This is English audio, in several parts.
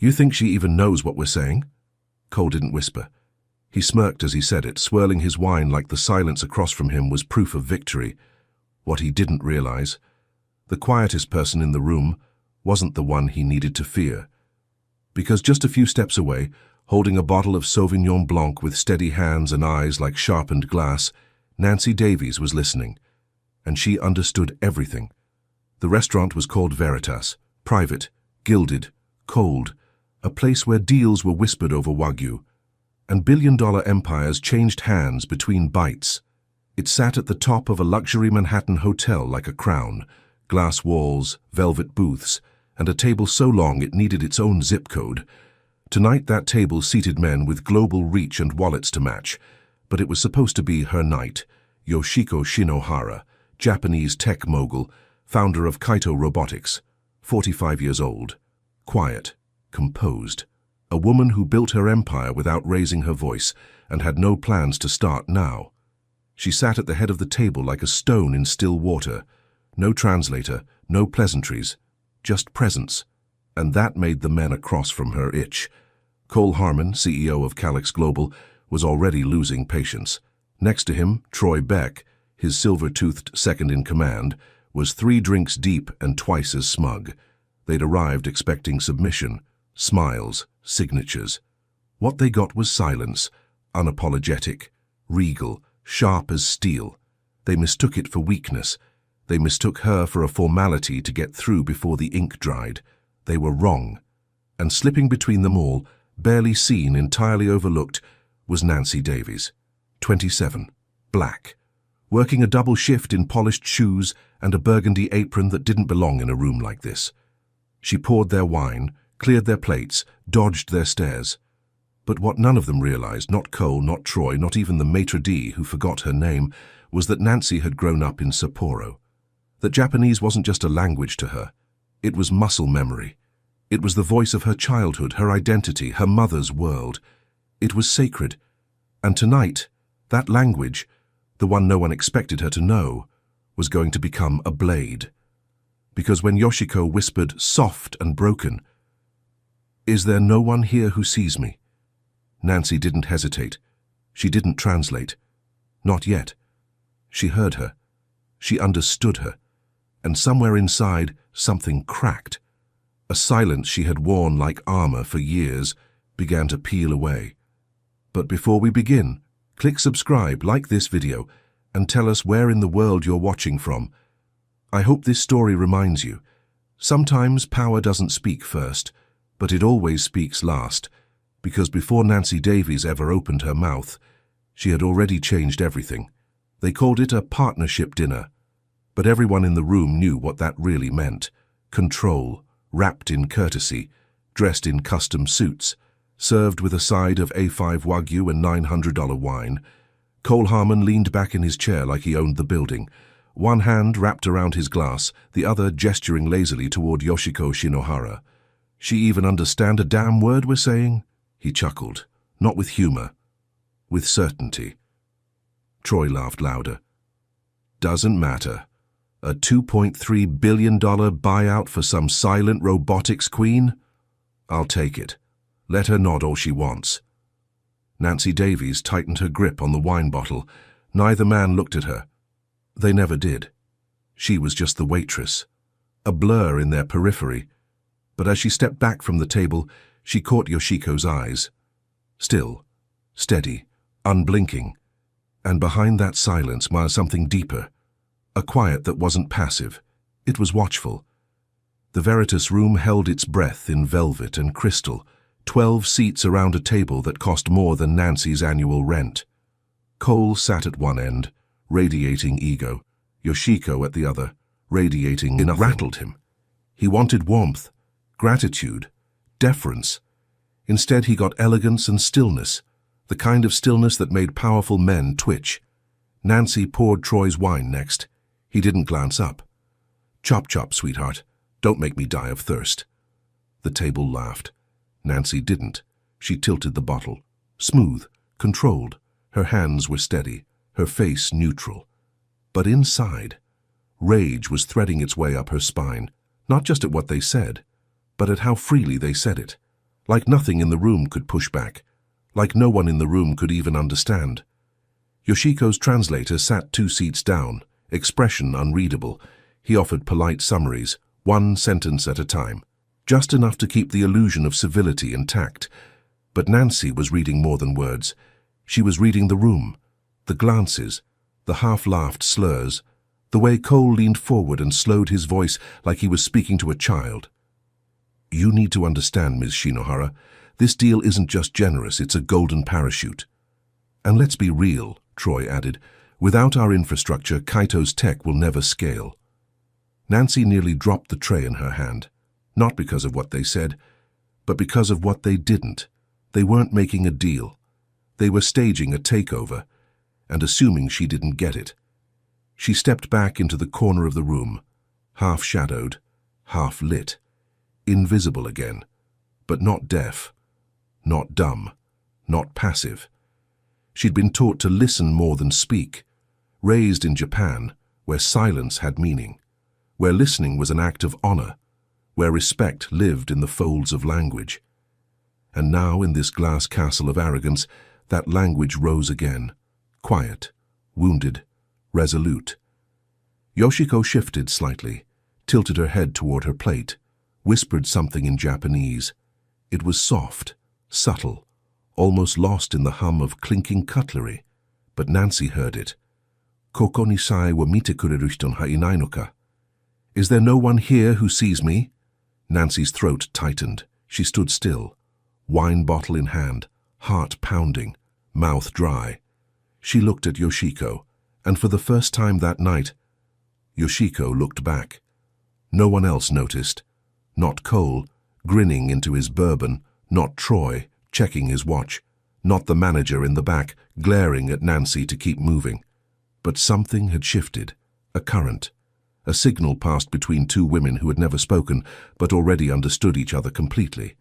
You think she even knows what we're saying? Cole didn't whisper. He smirked as he said it, swirling his wine like the silence across from him was proof of victory. What he didn't realize, the quietest person in the room wasn't the one he needed to fear. Because just a few steps away, holding a bottle of Sauvignon Blanc with steady hands and eyes like sharpened glass, Nancy Davies was listening. And she understood everything. The restaurant was called Veritas, private, gilded, cold, a place where deals were whispered over Wagyu, and billion-dollar empires changed hands between bites. It sat at the top of a luxury Manhattan hotel like a crown, glass walls, velvet booths, and a table so long it needed its own zip code. Tonight that table seated men with global reach and wallets to match, but it was supposed to be her night. Yoshiko Shinohara, Japanese tech mogul, founder of Kaito Robotics, 45 years old, quiet, composed, a woman who built her empire without raising her voice and had no plans to start now. She sat at the head of the table like a stone in still water, no translator, no pleasantries, just presence, and that made the men across from her itch. Cole Harmon, CEO of Calix Global, was already losing patience. Next to him, Troy Beck, his silver-toothed second-in-command, was 3 drinks deep and twice as smug. They'd arrived expecting submission, smiles, signatures. What they got was silence, unapologetic, regal, sharp as steel. They mistook it for weakness. They mistook her for a formality to get through before the ink dried. They were wrong. And slipping between them all, barely seen, entirely overlooked, was Nancy Davies, 27, black, working a double shift in polished shoes and a burgundy apron that didn't belong in a room like this. She poured their wine, cleared their plates, dodged their stares. But what none of them realized, not Cole, not Troy, not even the maitre d' who forgot her name, was that Nancy had grown up in Sapporo. That Japanese wasn't just a language to her. It was muscle memory. It was the voice of her childhood, her identity, her mother's world. It was sacred. And tonight, that language, the one no one expected her to know, was going to become a blade. Because when Yoshiko whispered, soft and broken, "Is there no one here who sees me?" Nancy didn't hesitate. She didn't translate. Not yet. She heard her. She understood her. And somewhere inside, something cracked. A silence she had worn like armor for years began to peel away. But before we begin, click subscribe, like this video, and tell us where in the world you're watching from. I hope this story reminds you, sometimes power doesn't speak first, but it always speaks last, because before Nancy Davies ever opened her mouth, she had already changed everything. They called it a partnership dinner, but everyone in the room knew what that really meant. Control, wrapped in courtesy, dressed in custom suits, served with a side of A5 Wagyu and $900 wine. Cole Harmon leaned back in his chair like he owned the building, one hand wrapped around his glass, the other gesturing lazily toward Yoshiko Shinohara. "She even understand a damn word we're saying?" He chuckled, not with humor, with certainty. Troy laughed louder. "Doesn't matter. A $2.3 billion buyout for some silent robotics queen? I'll take it. Let her nod all she wants." Nancy Davies tightened her grip on the wine bottle. Neither man looked at her. They never did. She was just the waitress, a blur in their periphery. But as she stepped back from the table, she caught Yoshiko's eyes. Still, steady, unblinking. And behind that silence smiled something deeper. A quiet that wasn't passive. It was watchful. The Veritas room held its breath in velvet and crystal, 12 seats around a table that cost more than Nancy's annual rent. Cole sat at one end, radiating ego. Yoshiko at the other, radiating nothing. It rattled him. He wanted warmth, gratitude, deference. Instead he got elegance and stillness, the kind of stillness that made powerful men twitch. Nancy poured Troy's wine next. He didn't glance up. "Chop chop, sweetheart. Don't make me die of thirst." The table laughed. Nancy didn't. She tilted the bottle. Smooth, controlled. Her hands were steady, her face neutral. But inside, rage was threading its way up her spine, not just at what they said, but at how freely they said it. like nothing in the room could push back, like no one in the room could even understand. Yoshiko's translator sat 2 seats down, expression unreadable. He offered polite summaries, 1 sentence at a time, just enough to keep the illusion of civility intact. But Nancy was reading more than words. She was reading the room, the glances, the half-laughed slurs, the way Cole leaned forward and slowed his voice like he was speaking to a child. "You need to understand, Ms. Shinohara, this deal isn't just generous, it's a golden parachute. And let's be real," Troy added, "without our infrastructure, Kaito's tech will never scale." Nancy nearly dropped the tray in her hand, not because of what they said, but because of what they didn't. They weren't making a deal. They were staging a takeover, and assuming she didn't get it. She stepped back into the corner of the room, half-shadowed, half-lit, invisible again, but not deaf, not dumb, not passive. She'd been taught to listen more than speak, raised in Japan, where silence had meaning, where listening was an act of honor, where respect lived in the folds of language. And now, in this glass castle of arrogance, that language rose again, quiet, wounded, resolute. Yoshiko shifted slightly, tilted her head toward her plate, whispered something in Japanese. It was soft, subtle, almost lost in the hum of clinking cutlery, but Nancy heard it. "Koko ni sai wa mite kureru hito ha inai no ka?" "Is there no one here who sees me?" Nancy's throat tightened. She stood still, wine bottle in hand, heart pounding, mouth dry. She looked at Yoshiko, and for the first time that night, Yoshiko looked back. No one else noticed. Not Cole, grinning into his bourbon, not Troy, checking his watch, not the manager in the back, glaring at Nancy to keep moving. But something had shifted, a current. A signal passed between 2 women who had never spoken, but already understood each other completely.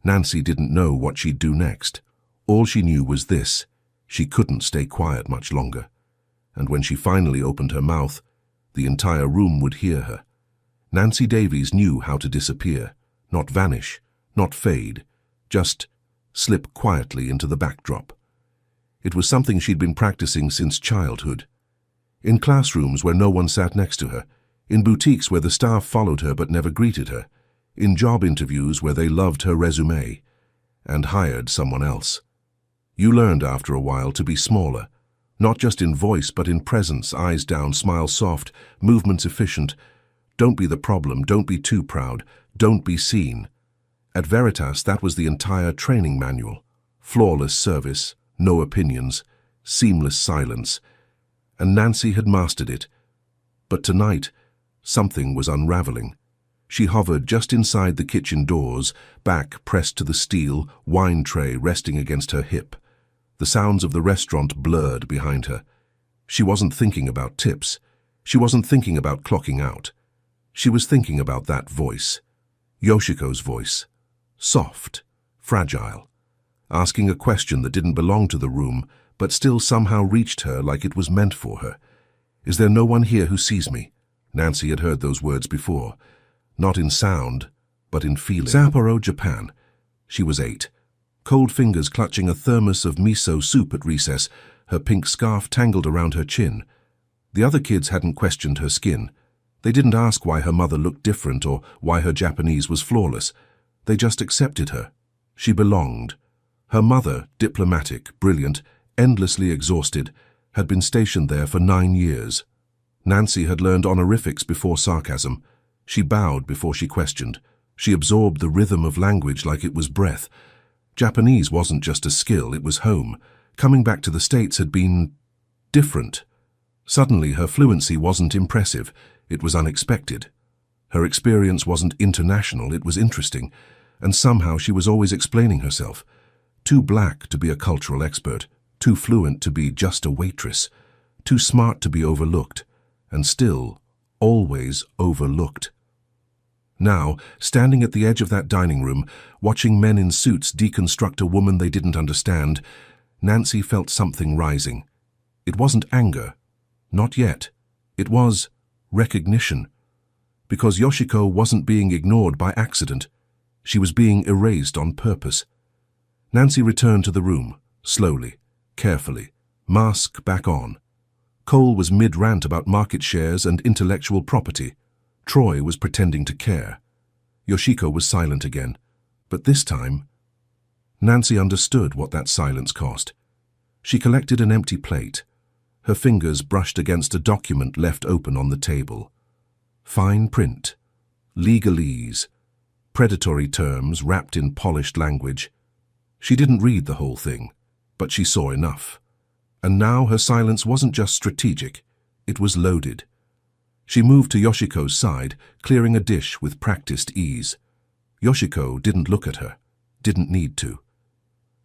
Nancy didn't know what she'd do next. All she knew was this: she couldn't stay quiet much longer. And when she finally opened her mouth, the entire room would hear her. Nancy Davies knew how to disappear, not vanish, not fade, just slip quietly into the backdrop. It was something she'd been practicing since childhood. In classrooms where no one sat next to her, in boutiques where the staff followed her but never greeted her, in job interviews where they loved her resume and hired someone else. You learned after a while to be smaller, not just in voice but in presence, eyes down, smile soft, movements efficient. Don't be the problem, don't be too proud, don't be seen. At Veritas, that was the entire training manual. Flawless service, no opinions, seamless silence. And Nancy had mastered it. But tonight, something was unraveling. She hovered just inside the kitchen doors, back pressed to the steel, wine tray resting against her hip. The sounds of the restaurant blurred behind her. She wasn't thinking about tips. She wasn't thinking about clocking out. She was thinking about that voice. Yoshiko's voice. Soft, fragile. Asking a question that didn't belong to the room, but still somehow reached her like it was meant for her. "Is there no one here who sees me?" Nancy had heard those words before. Not in sound, but in feeling. Sapporo, Japan. She was 8. Cold fingers clutching a thermos of miso soup at recess, her pink scarf tangled around her chin. The other kids hadn't questioned her skin. They didn't ask why her mother looked different or why her Japanese was flawless. They just accepted her. She belonged. Her mother, diplomatic, brilliant, endlessly exhausted, had been stationed there for 9 years. Nancy had learned honorifics before sarcasm. She bowed before she questioned. She absorbed the rhythm of language like it was breath. Japanese wasn't just a skill, it was home. Coming back to the States had been different. Suddenly, her fluency wasn't impressive. It was unexpected. Her experience wasn't international, it was interesting. And somehow she was always explaining herself. Too black to be a cultural expert, too fluent to be just a waitress, too smart to be overlooked, and still, always overlooked. Now, standing at the edge of that dining room, watching men in suits deconstruct a woman they didn't understand, Nancy felt something rising. It wasn't anger. Not yet. It was recognition. Because Yoshiko wasn't being ignored by accident. She was being erased on purpose. Nancy returned to the room, slowly, carefully, mask back on. Cole was mid-rant about market shares and intellectual property. Troy was pretending to care. Yoshiko was silent again, but this time, Nancy understood what that silence cost. She collected an empty plate. Her fingers brushed against a document left open on the table. Fine print, legalese, predatory terms wrapped in polished language. She didn't read the whole thing, but she saw enough. And now her silence wasn't just strategic, it was loaded. She moved to Yoshiko's side, clearing a dish with practiced ease. Yoshiko didn't look at her, didn't need to.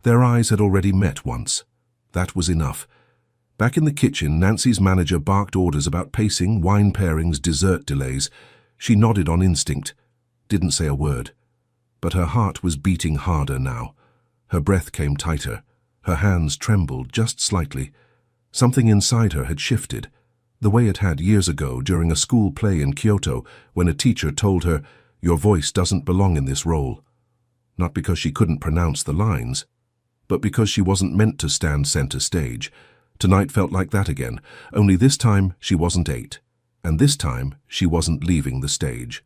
Their eyes had already met once. That was enough. Back in the kitchen, Nancy's manager barked orders about pacing, wine pairings, dessert delays. She nodded on instinct, didn't say a word. But her heart was beating harder now. Her breath came tighter. Her hands trembled just slightly. Something inside her had shifted, the way it had years ago during a school play in Kyoto when a teacher told her, "Your voice doesn't belong in this role." Not because she couldn't pronounce the lines, but because she wasn't meant to stand center stage. Tonight felt like that again, only this time she wasn't 8, and this time she wasn't leaving the stage.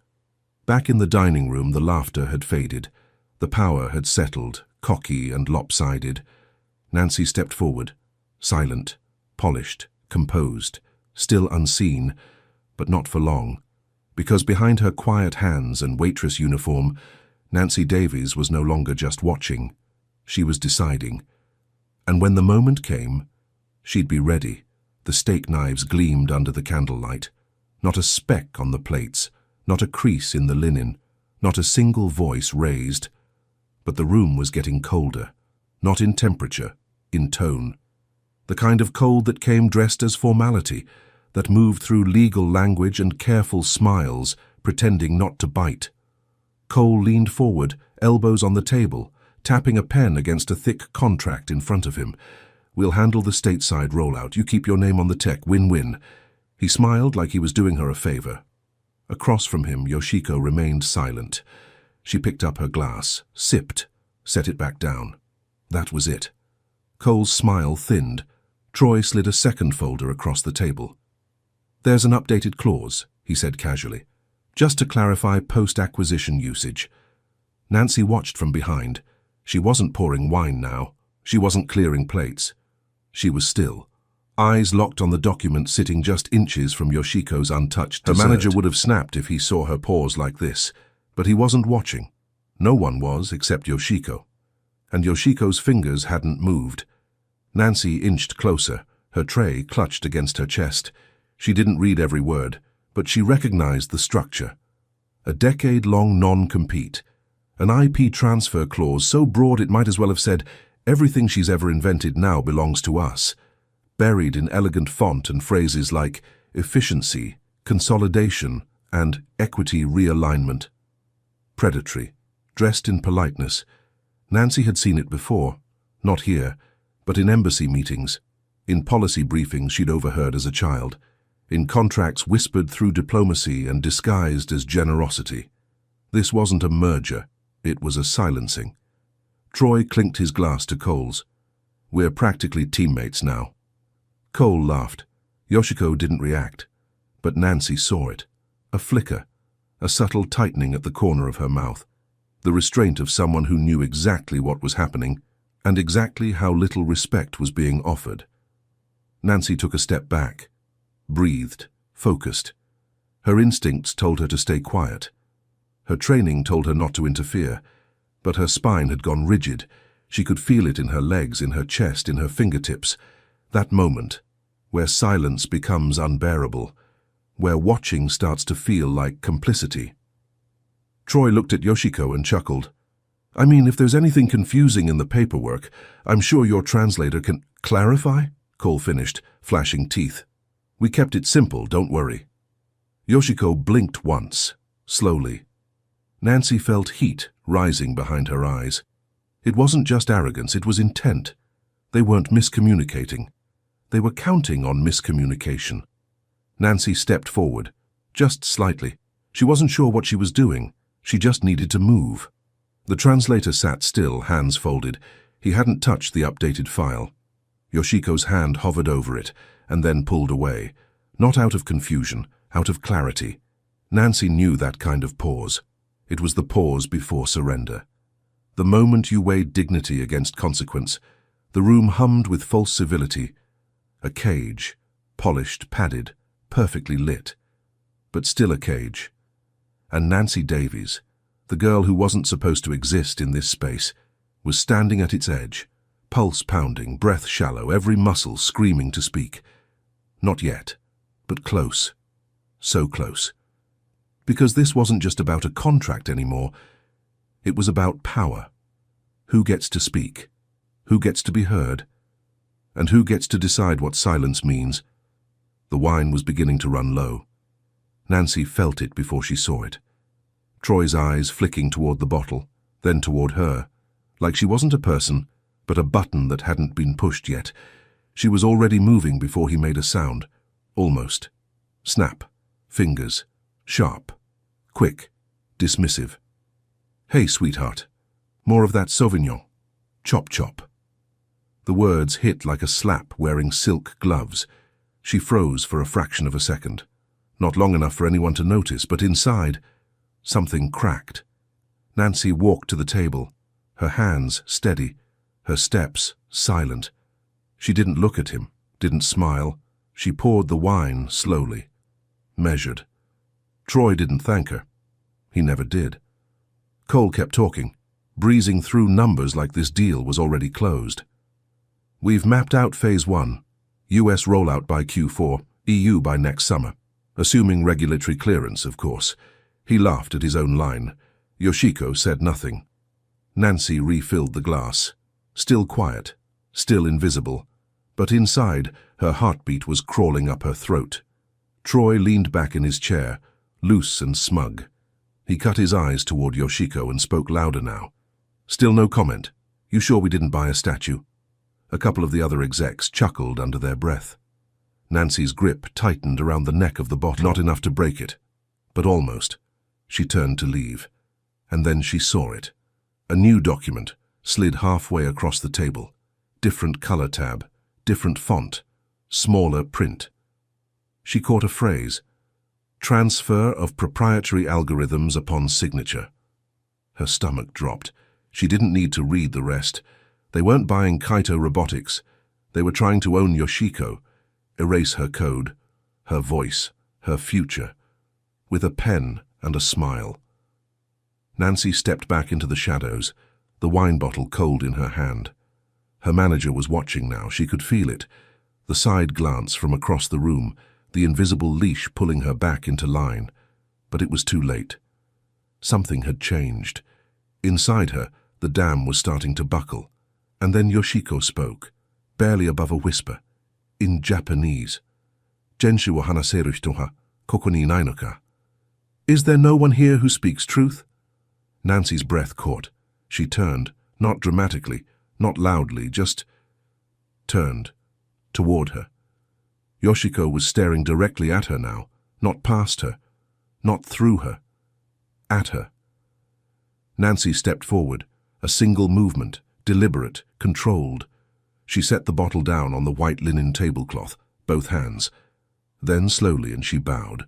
Back in the dining room, the laughter had faded. The power had settled, cocky and lopsided. Nancy stepped forward, silent, polished, composed, still unseen, but not for long, because behind her quiet hands and waitress uniform, Nancy Davies was no longer just watching. She was deciding. And when the moment came, she'd be ready. The steak knives gleamed under the candlelight. Not a speck on the plates, not a crease in the linen, not a single voice raised. But the room was getting colder, not in temperature, in tone. The kind of cold that came dressed as formality, that moved through legal language and careful smiles, pretending not to bite. Cole leaned forward, elbows on the table, tapping a pen against a thick contract in front of him. "We'll handle the stateside rollout. You keep your name on the tech. Win-win." He smiled like he was doing her a favor. Across from him, Yoshiko remained silent. She picked up her glass, sipped, set it back down. That was it. Cole's smile thinned. Troy slid a second folder across the table. "There's an updated clause," he said casually, "just to clarify post-acquisition usage." Nancy watched from behind. She wasn't pouring wine now. She wasn't clearing plates. She was still, eyes locked on the document sitting just inches from Yoshiko's untouched dessert. Her manager would have snapped if he saw her pause like this, but he wasn't watching. No one was except Yoshiko. And Yoshiko's fingers hadn't moved. Nancy inched closer, her tray clutched against her chest. She didn't read every word, but she recognized the structure. A decade-long non-compete. An IP transfer clause so broad it might as well have said, "Everything she's ever invented now belongs to us." Buried in elegant font and phrases like efficiency, consolidation, and equity realignment. Predatory, dressed in politeness. Nancy had seen it before, not here, but in embassy meetings, in policy briefings she'd overheard as a child, in contracts whispered through diplomacy and disguised as generosity. This wasn't a merger, it was a silencing. Troy clinked his glass to Cole's. "We're practically teammates now." Cole laughed. Yoshiko didn't react, but Nancy saw it. A flicker, a subtle tightening at the corner of her mouth. The restraint of someone who knew exactly what was happening and exactly how little respect was being offered. Nancy took a step back, breathed, focused. Her instincts told her to stay quiet. Her training told her not to interfere, but her spine had gone rigid. She could feel it in her legs, in her chest, in her fingertips. That moment, where silence becomes unbearable, where watching starts to feel like complicity. Troy looked at Yoshiko and chuckled. "I mean, if there's anything confusing in the paperwork, I'm sure your translator can—" "Clarify?" Cole finished, flashing teeth. "We kept it simple, don't worry." Yoshiko blinked once, slowly. Nancy felt heat rising behind her eyes. It wasn't just arrogance, it was intent. They weren't miscommunicating. They were counting on miscommunication. Nancy stepped forward, just slightly. She wasn't sure what she was doing. She just needed to move. The translator sat still, hands folded. He hadn't touched the updated file. Yoshiko's hand hovered over it and then pulled away, not out of confusion, out of clarity. Nancy knew that kind of pause. It was the pause before surrender. The moment you weighed dignity against consequence, the room hummed with false civility. A cage, polished, padded, perfectly lit, but still a cage. And Nancy Davies, the girl who wasn't supposed to exist in this space, was standing at its edge, pulse pounding, breath shallow, every muscle screaming to speak. Not yet, but close. So close. Because this wasn't just about a contract anymore. It was about power. Who gets to speak? Who gets to be heard? And who gets to decide what silence means? The wine was beginning to run low. Nancy felt it before she saw it. Troy's eyes flicking toward the bottle, then toward her, like she wasn't a person, but a button that hadn't been pushed yet. She was already moving before he made a sound. Almost. Snap. Fingers. Sharp. Quick. Dismissive. Hey, sweetheart. More of that Sauvignon. Chop chop. The words hit like a slap wearing silk gloves. She froze for a fraction of a second. Not long enough for anyone to notice, but inside, something cracked. Nancy walked to the table, her hands steady, her steps silent. She didn't look at him, didn't smile. She poured the wine slowly, measured. Troy didn't thank her. He never did. Cole kept talking, breezing through numbers like this deal was already closed. We've mapped out Phase 1, US rollout by Q4, EU by next summer. Assuming regulatory clearance, of course. He laughed at his own line. Yoshiko said nothing. Nancy refilled the glass. Still quiet, still invisible. But inside, her heartbeat was crawling up her throat. Troy leaned back in his chair, loose and smug. He cut his eyes toward Yoshiko and spoke louder now. Still no comment. You sure we didn't buy a statue? A couple of the other execs chuckled under their breath. Nancy's grip tightened around the neck of the bottle, not enough to break it, but almost. She turned to leave, and then she saw it. A new document slid halfway across the table. Different color tab, different font, smaller print. She caught a phrase. Transfer of proprietary algorithms upon signature. Her stomach dropped. She didn't need to read the rest. They weren't buying Kaito Robotics. They were trying to own Yoshiko, erase her code, her voice, her future, with a pen and a smile. Nancy stepped back into the shadows, the wine bottle cold in her hand. Her manager was watching now. She could feel it. The side glance from across the room, the invisible leash pulling her back into line. But it was too late. Something had changed. Inside her, the dam was starting to buckle. And then Yoshiko spoke, barely above a whisper, in Japanese. Jenshu wo hanaseru hito ha koko ni inai no ka? Is there no one here who speaks truth? Nancy's breath caught. She turned, not dramatically, not loudly, just turned, toward her. Yoshiko was staring directly at her now, not past her, not through her, at her. Nancy stepped forward, a single movement, deliberate, controlled. She set the bottle down on the white linen tablecloth, both hands. Then slowly, and she bowed.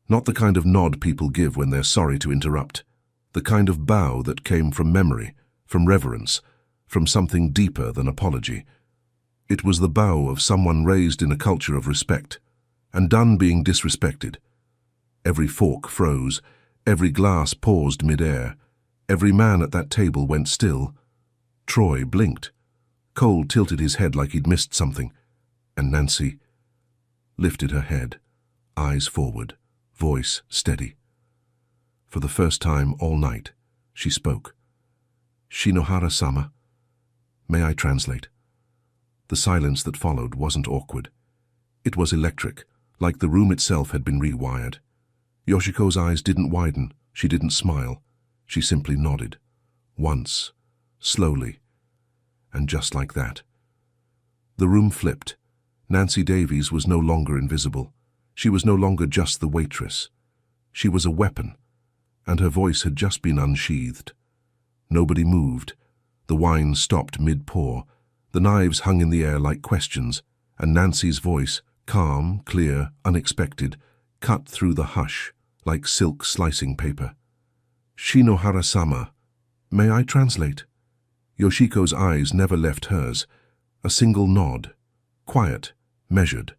Not the kind of nod people give when they're sorry to interrupt. The kind of bow that came from memory, from reverence, from something deeper than apology. It was the bow of someone raised in a culture of respect, and done being disrespected. Every fork froze, every glass paused mid-air, every man at that table went still. Troy blinked. Cole tilted his head like he'd missed something, and Nancy lifted her head, eyes forward, voice steady. For the first time all night, she spoke. Shinohara-sama. May I translate? The silence that followed wasn't awkward. It was electric, like the room itself had been rewired. Yoshiko's eyes didn't widen, she didn't smile. She simply nodded. Once, slowly, and just like that. The room flipped. Nancy Davies was no longer invisible. She was no longer just the waitress. She was a weapon, and her voice had just been unsheathed. Nobody moved. The wine stopped mid-pour. The knives hung in the air like questions, and Nancy's voice, calm, clear, unexpected, cut through the hush like silk slicing paper. "Shinohara-sama, may I translate?" Yoshiko's eyes never left hers. A single nod, quiet, measured.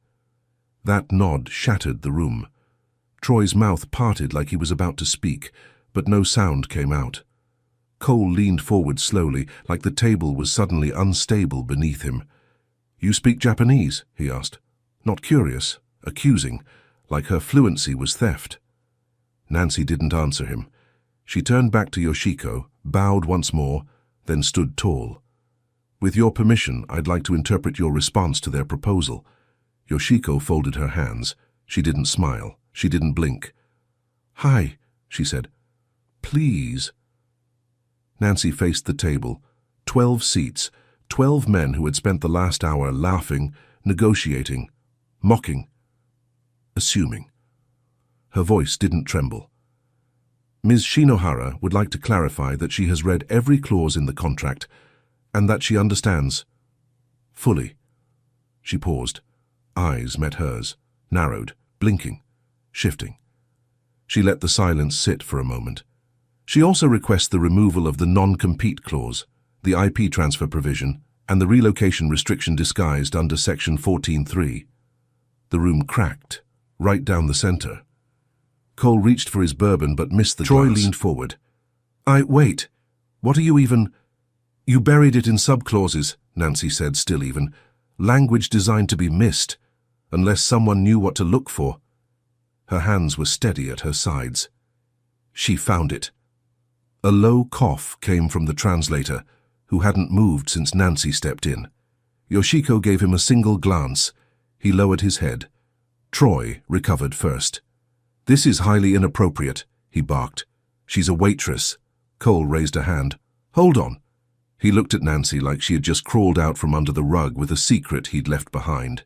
That nod shattered the room. Troy's mouth parted like he was about to speak, but no sound came out. Cole leaned forward slowly, like the table was suddenly unstable beneath him. "You speak Japanese?" he asked. Not curious, accusing, like her fluency was theft. Nancy didn't answer him. She turned back to Yoshiko, bowed once more, then stood tall. "With your permission, I'd like to interpret your response to their proposal." Yoshiko folded her hands. She didn't smile. She didn't blink. "Hi," she said. "Please." Nancy faced the table. 12 seats, 12 men who had spent the last hour laughing, negotiating, mocking, assuming. Her voice didn't tremble. "Ms. Shinohara would like to clarify that she has read every clause in the contract and that she understands fully." She paused. Eyes met hers, narrowed, blinking, shifting. She let the silence sit for a moment. She also requests the removal of the non-compete clause, the IP transfer provision, and the relocation restriction disguised under Section 14.3. The room cracked, right down the center. Cole reached for his bourbon but missed the glass. Troy leaned forward. Wait, what are you even—" "You buried it in subclauses," Nancy said, still even. "Language designed to be missed, unless someone knew what to look for." Her hands were steady at her sides. She found it. A low cough came from the translator, who hadn't moved since Nancy stepped in. Yoshiko gave him a single glance. He lowered his head. Troy recovered first. "This is highly inappropriate," he barked. "She's a waitress." Cole raised a hand. "Hold on." He looked at Nancy like she had just crawled out from under the rug with a secret he'd left behind.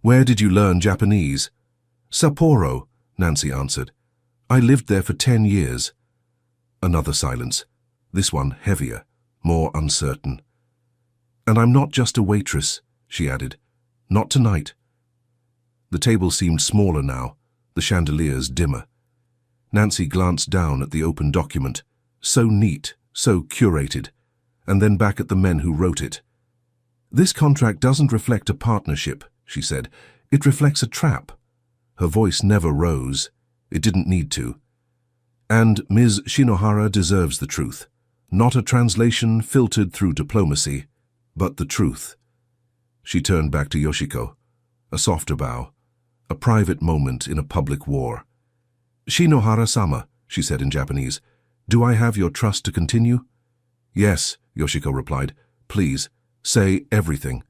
"Where did you learn Japanese?" "Sapporo," Nancy answered. "I lived there for 10 years. Another silence, this one heavier, more uncertain. "And I'm not just a waitress," she added. "Not tonight." The table seemed smaller now, the chandeliers dimmer. Nancy glanced down at the open document, so neat, so curated, and then back at the men who wrote it. "This contract doesn't reflect a partnership," she said. "It reflects a trap." Her voice never rose. It didn't need to. "And Ms. Shinohara deserves the truth. Not a translation filtered through diplomacy, but the truth." She turned back to Yoshiko. A softer bow. A private moment in a public war. "Shinohara-sama," she said in Japanese. "Do I have your trust to continue?" "Yes," Yoshiko replied. "Please, say everything."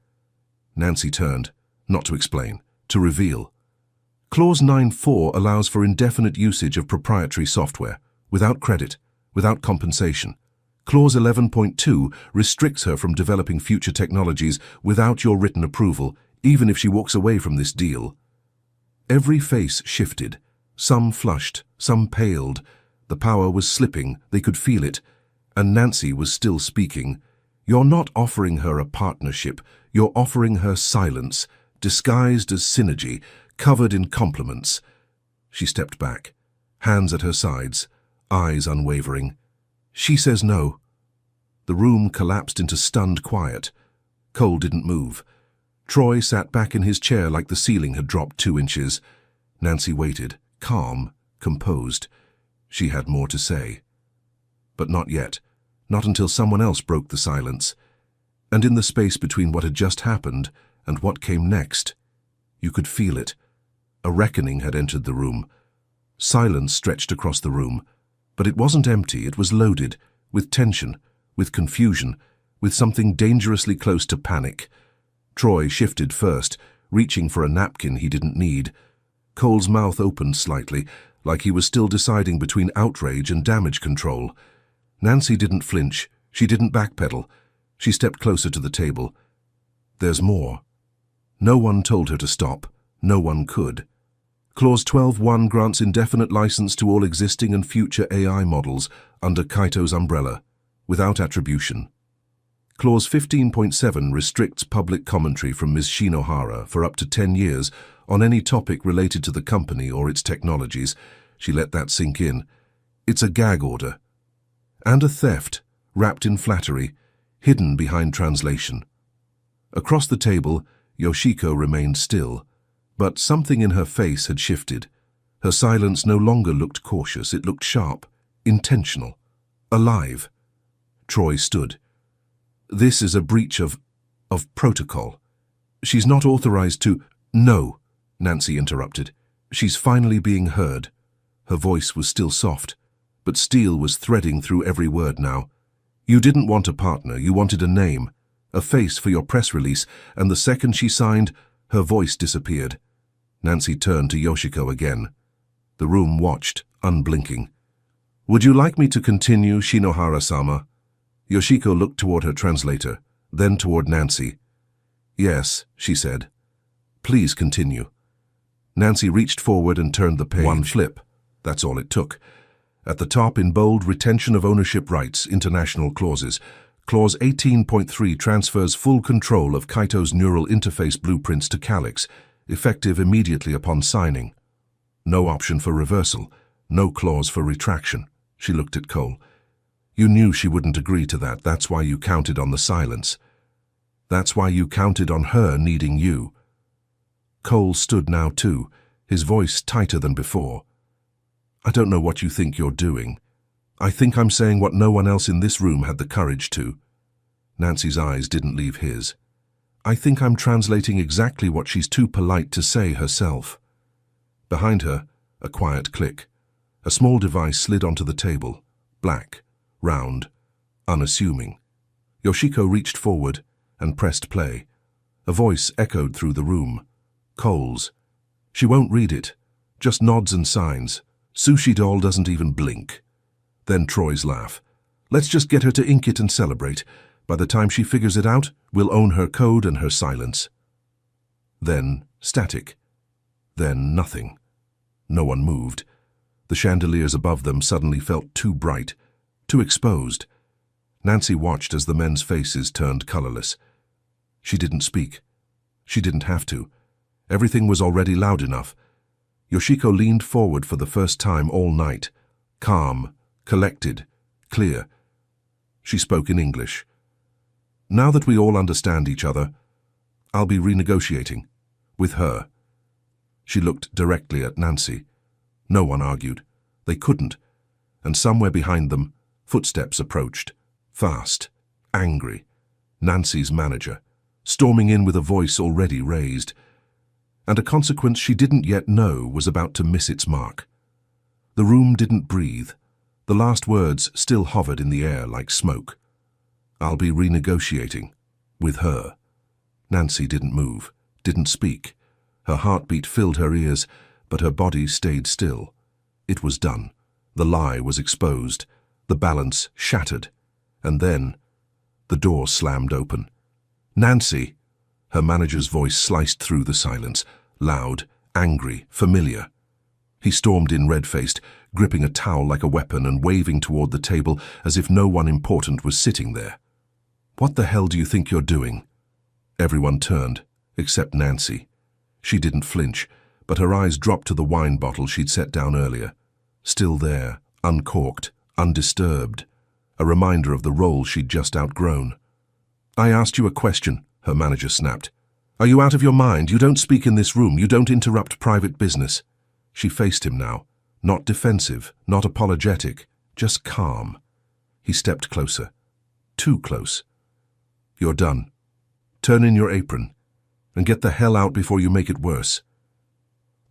Nancy turned, not to explain, to reveal. Clause 9.4 allows for indefinite usage of proprietary software, without credit, without compensation. Clause 11.2 restricts her from developing future technologies without your written approval, even if she walks away from this deal. Every face shifted. Some flushed, some paled. The power was slipping, they could feel it. And Nancy was still speaking. "You're not offering her a partnership. You're offering her silence, disguised as synergy, covered in compliments." She stepped back, hands at her sides, eyes unwavering. "She says no." The room collapsed into stunned quiet. Cole didn't move. Troy sat back in his chair like the ceiling had dropped 2 inches. Nancy waited, calm, composed. She had more to say. But not yet. Not until someone else broke the silence. And in the space between what had just happened and what came next, you could feel it. A reckoning had entered the room. Silence stretched across the room. But it wasn't empty, it was loaded, with tension, with confusion, with something dangerously close to panic. Troy shifted first, reaching for a napkin he didn't need. Cole's mouth opened slightly, like he was still deciding between outrage and damage control. Nancy didn't flinch. She didn't backpedal. She stepped closer to the table. "There's more." No one told her to stop. No one could. Clause 12.1 grants indefinite license to all existing and future AI models under Kaito's umbrella. without attribution. Clause 15.7 restricts public commentary from Ms. Shinohara for up to 10 years on any topic related to the company or its technologies. She let that sink in. It's a gag order. And a theft, wrapped in flattery, hidden behind translation. Across the table, Yoshiko remained still, but something in her face had shifted. Her silence no longer looked cautious, it looked sharp, intentional, alive. Troy stood. This is a breach of protocol. She's not authorized to— No, Nancy interrupted. She's finally being heard. Her voice was still soft, but steel was threading through every word now. You didn't want a partner, you wanted a name, a face for your press release, and the second she signed, her voice disappeared. Nancy turned to Yoshiko again. The room watched, unblinking. Would you like me to continue, Shinohara-sama? Yoshiko looked toward her translator, then toward Nancy. Yes, she said. Please continue. Nancy reached forward and turned the page. One flip. That's all it took. At the top in bold, retention of ownership rights, international clauses. Clause 18.3 transfers full control of Kaito's neural interface blueprints to Calyx, effective immediately upon signing. No option for reversal, no clause for retraction. She looked at Cole. You knew she wouldn't agree to that, that's why you counted on the silence. That's why you counted on her needing you. Cole stood now too, his voice tighter than before. I don't know what you think you're doing. I think I'm saying what no one else in this room had the courage to. Nancy's eyes didn't leave his. I think I'm translating exactly what she's too polite to say herself. Behind her, a quiet click. A small device slid onto the table, black, round, unassuming. Yoshiko reached forward and pressed play. A voice echoed through the room. Cole's. She won't read it, just nods and signs. Sushi doll doesn't even blink. Then Troy's laugh. Let's just get her to ink it and celebrate. By the time she figures it out, we'll own her code and her silence. Then static. Then nothing. No one moved. The chandeliers above them suddenly felt too bright, too exposed. Nancy watched as the men's faces turned colorless. She didn't speak. She didn't have to. Everything was already loud enough. Yoshiko leaned forward for the first time all night, calm, collected, clear. She spoke in English. Now that we all understand each other, I'll be renegotiating. With her. She looked directly at Nancy. No one argued. They couldn't. And somewhere behind them, footsteps approached. Fast. Angry. Nancy's manager. Storming in with a voice already raised. And a consequence she didn't yet know was about to miss its mark. The room didn't breathe. The last words still hovered in the air like smoke. I'll be renegotiating. With her. Nancy didn't move, didn't speak. Her heartbeat filled her ears, but her body stayed still. It was done. The lie was exposed. The balance shattered. And then, the door slammed open. Nancy! Her manager's voice sliced through the silence, loud, angry, familiar. He stormed in red-faced, gripping a towel like a weapon and waving toward the table as if no one important was sitting there. What the hell do you think you're doing? Everyone turned, except Nancy. She didn't flinch, but her eyes dropped to the wine bottle she'd set down earlier. Still there, uncorked, undisturbed. A reminder of the role she'd just outgrown. I asked you a question, her manager snapped. Are you out of your mind? You don't speak in this room. You don't interrupt private business. She faced him now. Not defensive, not apologetic, just calm. He stepped closer. Too close. You're done. Turn in your apron. And get the hell out before you make it worse.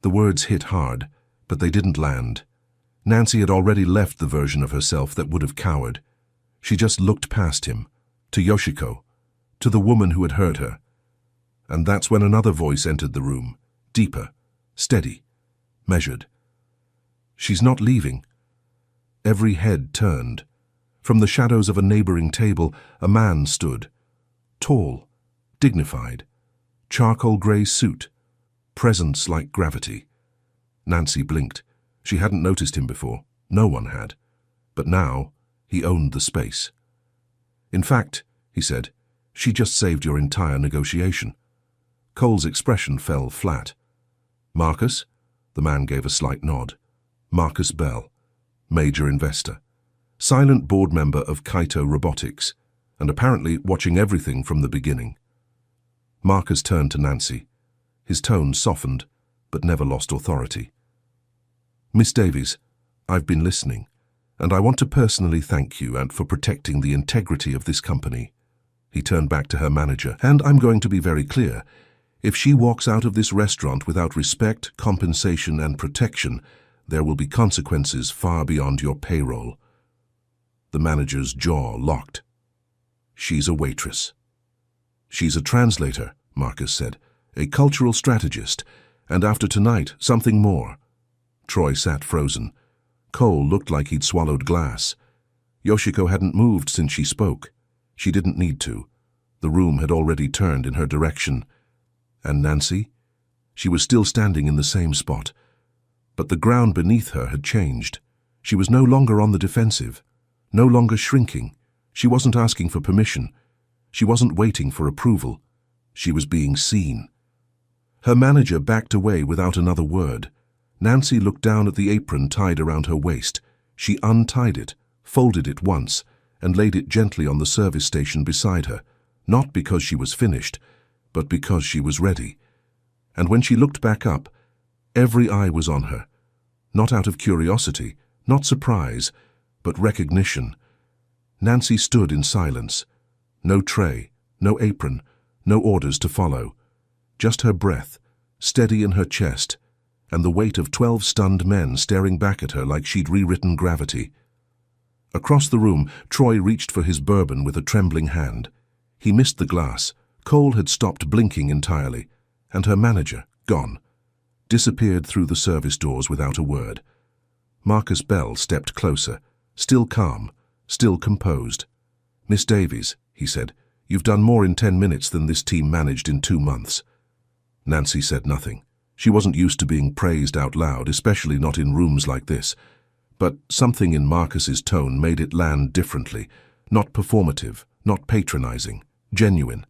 The words hit hard, but they didn't land. Nancy had already left the version of herself that would have cowered. She just looked past him, to Yoshiko, to the woman who had hurt her. And that's when another voice entered the room, deeper, steady, measured. She's not leaving. Every head turned. From the shadows of a neighboring table, a man stood. Tall, dignified, charcoal grey suit, presence like gravity. Nancy blinked. She hadn't noticed him before. No one had. But now, he owned the space. In fact, he said, she just saved your entire negotiation. Cole's expression fell flat. Marcus? The man gave a slight nod. Marcus Bell, major investor, silent board member of Kaito Robotics, and apparently watching everything from the beginning. Marcus turned to Nancy. His tone softened, but never lost authority. Miss Davies, I've been listening, and I want to personally thank you and for protecting the integrity of this company. He turned back to her manager, and I'm going to be very clear. If she walks out of this restaurant without respect, compensation, and protection, there will be consequences far beyond your payroll. The manager's jaw locked. She's a waitress. She's a translator, Marcus said, a cultural strategist, and after tonight, something more. Troy sat frozen. Cole looked like he'd swallowed glass. Yoshiko hadn't moved since she spoke. She didn't need to. The room had already turned in her direction. And Nancy? She was still standing in the same spot. But the ground beneath her had changed. She was no longer on the defensive, no longer shrinking. She wasn't asking for permission. She wasn't waiting for approval. She was being seen. Her manager backed away without another word. Nancy looked down at the apron tied around her waist. She untied it, folded it once, and laid it gently on the service station beside her, not because she was finished, but because she was ready. And when she looked back up, every eye was on her, not out of curiosity, not surprise, but recognition. Nancy stood in silence. No tray, no apron, no orders to follow. Just her breath, steady in her chest, and the weight of 12 stunned men staring back at her like she'd rewritten gravity. Across the room, Troy reached for his bourbon with a trembling hand. He missed the glass. Cole had stopped blinking entirely, and her manager, gone, disappeared through the service doors without a word. Marcus Bell stepped closer, still calm, still composed. Miss Davies, he said, you've done more in 10 minutes than this team managed in 2 months. Nancy said nothing. She wasn't used to being praised out loud, especially not in rooms like this. But something in Marcus's tone made it land differently, not performative, not patronizing, genuine.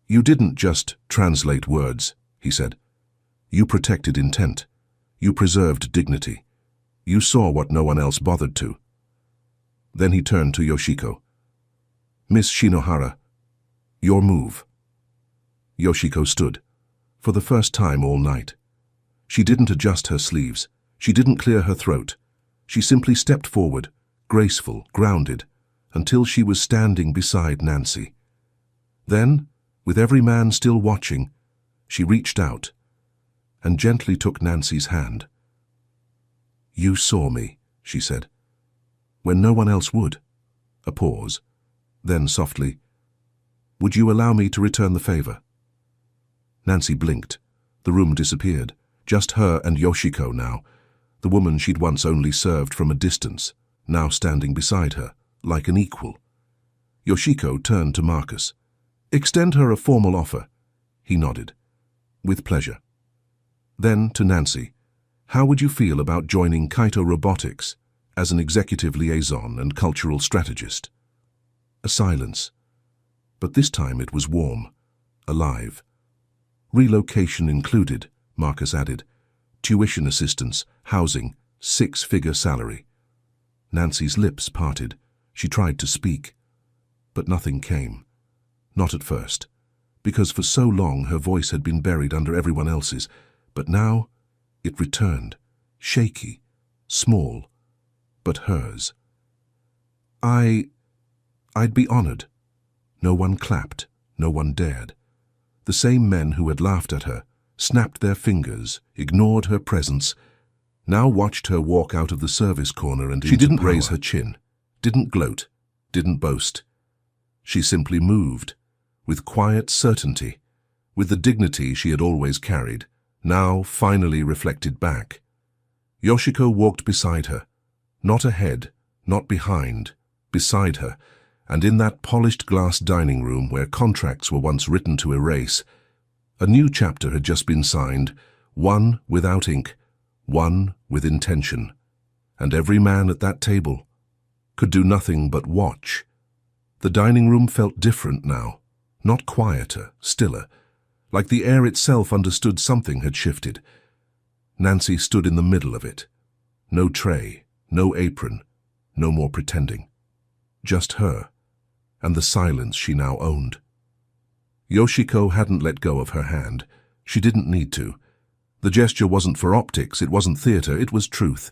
You didn't just translate words, he said. You protected intent. You preserved dignity. You saw what no one else bothered to. Then he turned to Yoshiko. Miss Shinohara, your move. Yoshiko stood, for the first time all night. She didn't adjust her sleeves. She didn't clear her throat. She simply stepped forward, graceful, grounded, until she was standing beside Nancy. Then, with every man still watching, she reached out and gently took Nancy's hand. You saw me, she said, when no one else would. A pause. Then softly, would you allow me to return the favor? Nancy blinked. The room disappeared. Just her and Yoshiko now, the woman she'd once only served from a distance, now standing beside her, like an equal. Yoshiko turned to Marcus. Extend her a formal offer. He nodded. With pleasure. Then to Nancy. How would you feel about joining Kaito Robotics as an executive liaison and cultural strategist? A silence. But this time it was warm, alive. Relocation included, Marcus added. Tuition assistance, housing, 6-figure salary. Nancy's lips parted. She tried to speak, but nothing came. Not at first, because for so long her voice had been buried under everyone else's, but now it returned, shaky, small, but hers. I'd be honored. No one clapped, no one dared. The same men who had laughed at her, snapped their fingers, ignored her presence, now watched her walk out of the service corner and she didn't raise her chin, didn't gloat, didn't boast. She simply moved, with quiet certainty, with the dignity she had always carried, now finally reflected back. Yoshiko walked beside her, not ahead, not behind, beside her, and in that polished glass dining room where contracts were once written to erase, a new chapter had just been signed, one without ink, one with intention. And every man at that table could do nothing but watch The dining room felt different now, not quieter, stiller, like the air itself understood something had shifted. Nancy stood in the middle of it. No tray, no apron, no more pretending. Just her, and the silence she now owned. Yoshiko hadn't let go of her hand. She didn't need to. The gesture wasn't for optics, it wasn't theater, it was truth.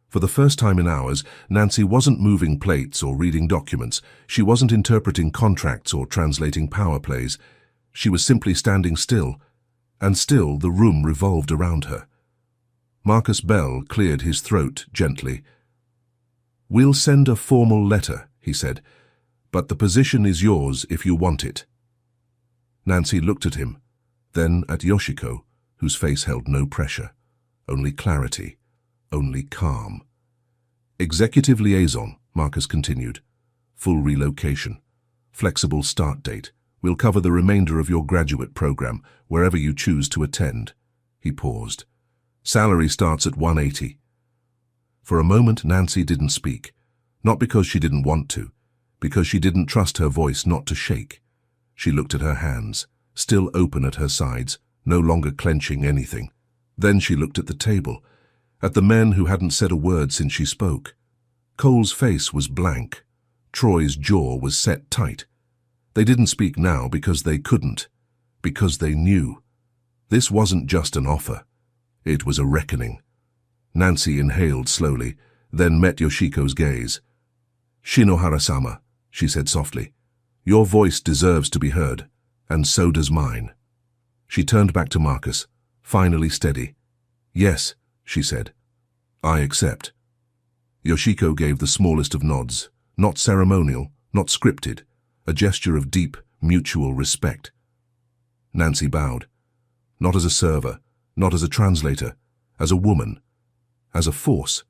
For the first time in hours, Nancy wasn't moving plates or reading documents. She wasn't interpreting contracts or translating power plays. She was simply standing still, and still the room revolved around her. Marcus Bell cleared his throat gently. "We'll send a formal letter," he said, "but the position is yours if you want it." Nancy looked at him, then at Yoshiko, whose face held no pressure, only clarity, only calm. "Executive liaison," Marcus continued. "Full relocation. Flexible start date. We'll cover the remainder of your graduate program, wherever you choose to attend." He paused. "Salary starts at 180. For a moment, Nancy didn't speak. Not because she didn't want to, because she didn't trust her voice not to shake. She looked at her hands, still open at her sides, no longer clenching anything. Then she looked at the table, at the men who hadn't said a word since she spoke. Cole's face was blank. Troy's jaw was set tight. They didn't speak now because they couldn't, because they knew. This wasn't just an offer. It was a reckoning. Nancy inhaled slowly, then met Yoshiko's gaze. "Shinohara-sama," she said softly. "Your voice deserves to be heard, and so does mine." She turned back to Marcus, finally steady. "Yes," she said. "I accept." Yoshiko gave the smallest of nods, not ceremonial, not scripted, a gesture of deep, mutual respect. Nancy bowed. Not as a server, not as a translator, as a woman, as a force.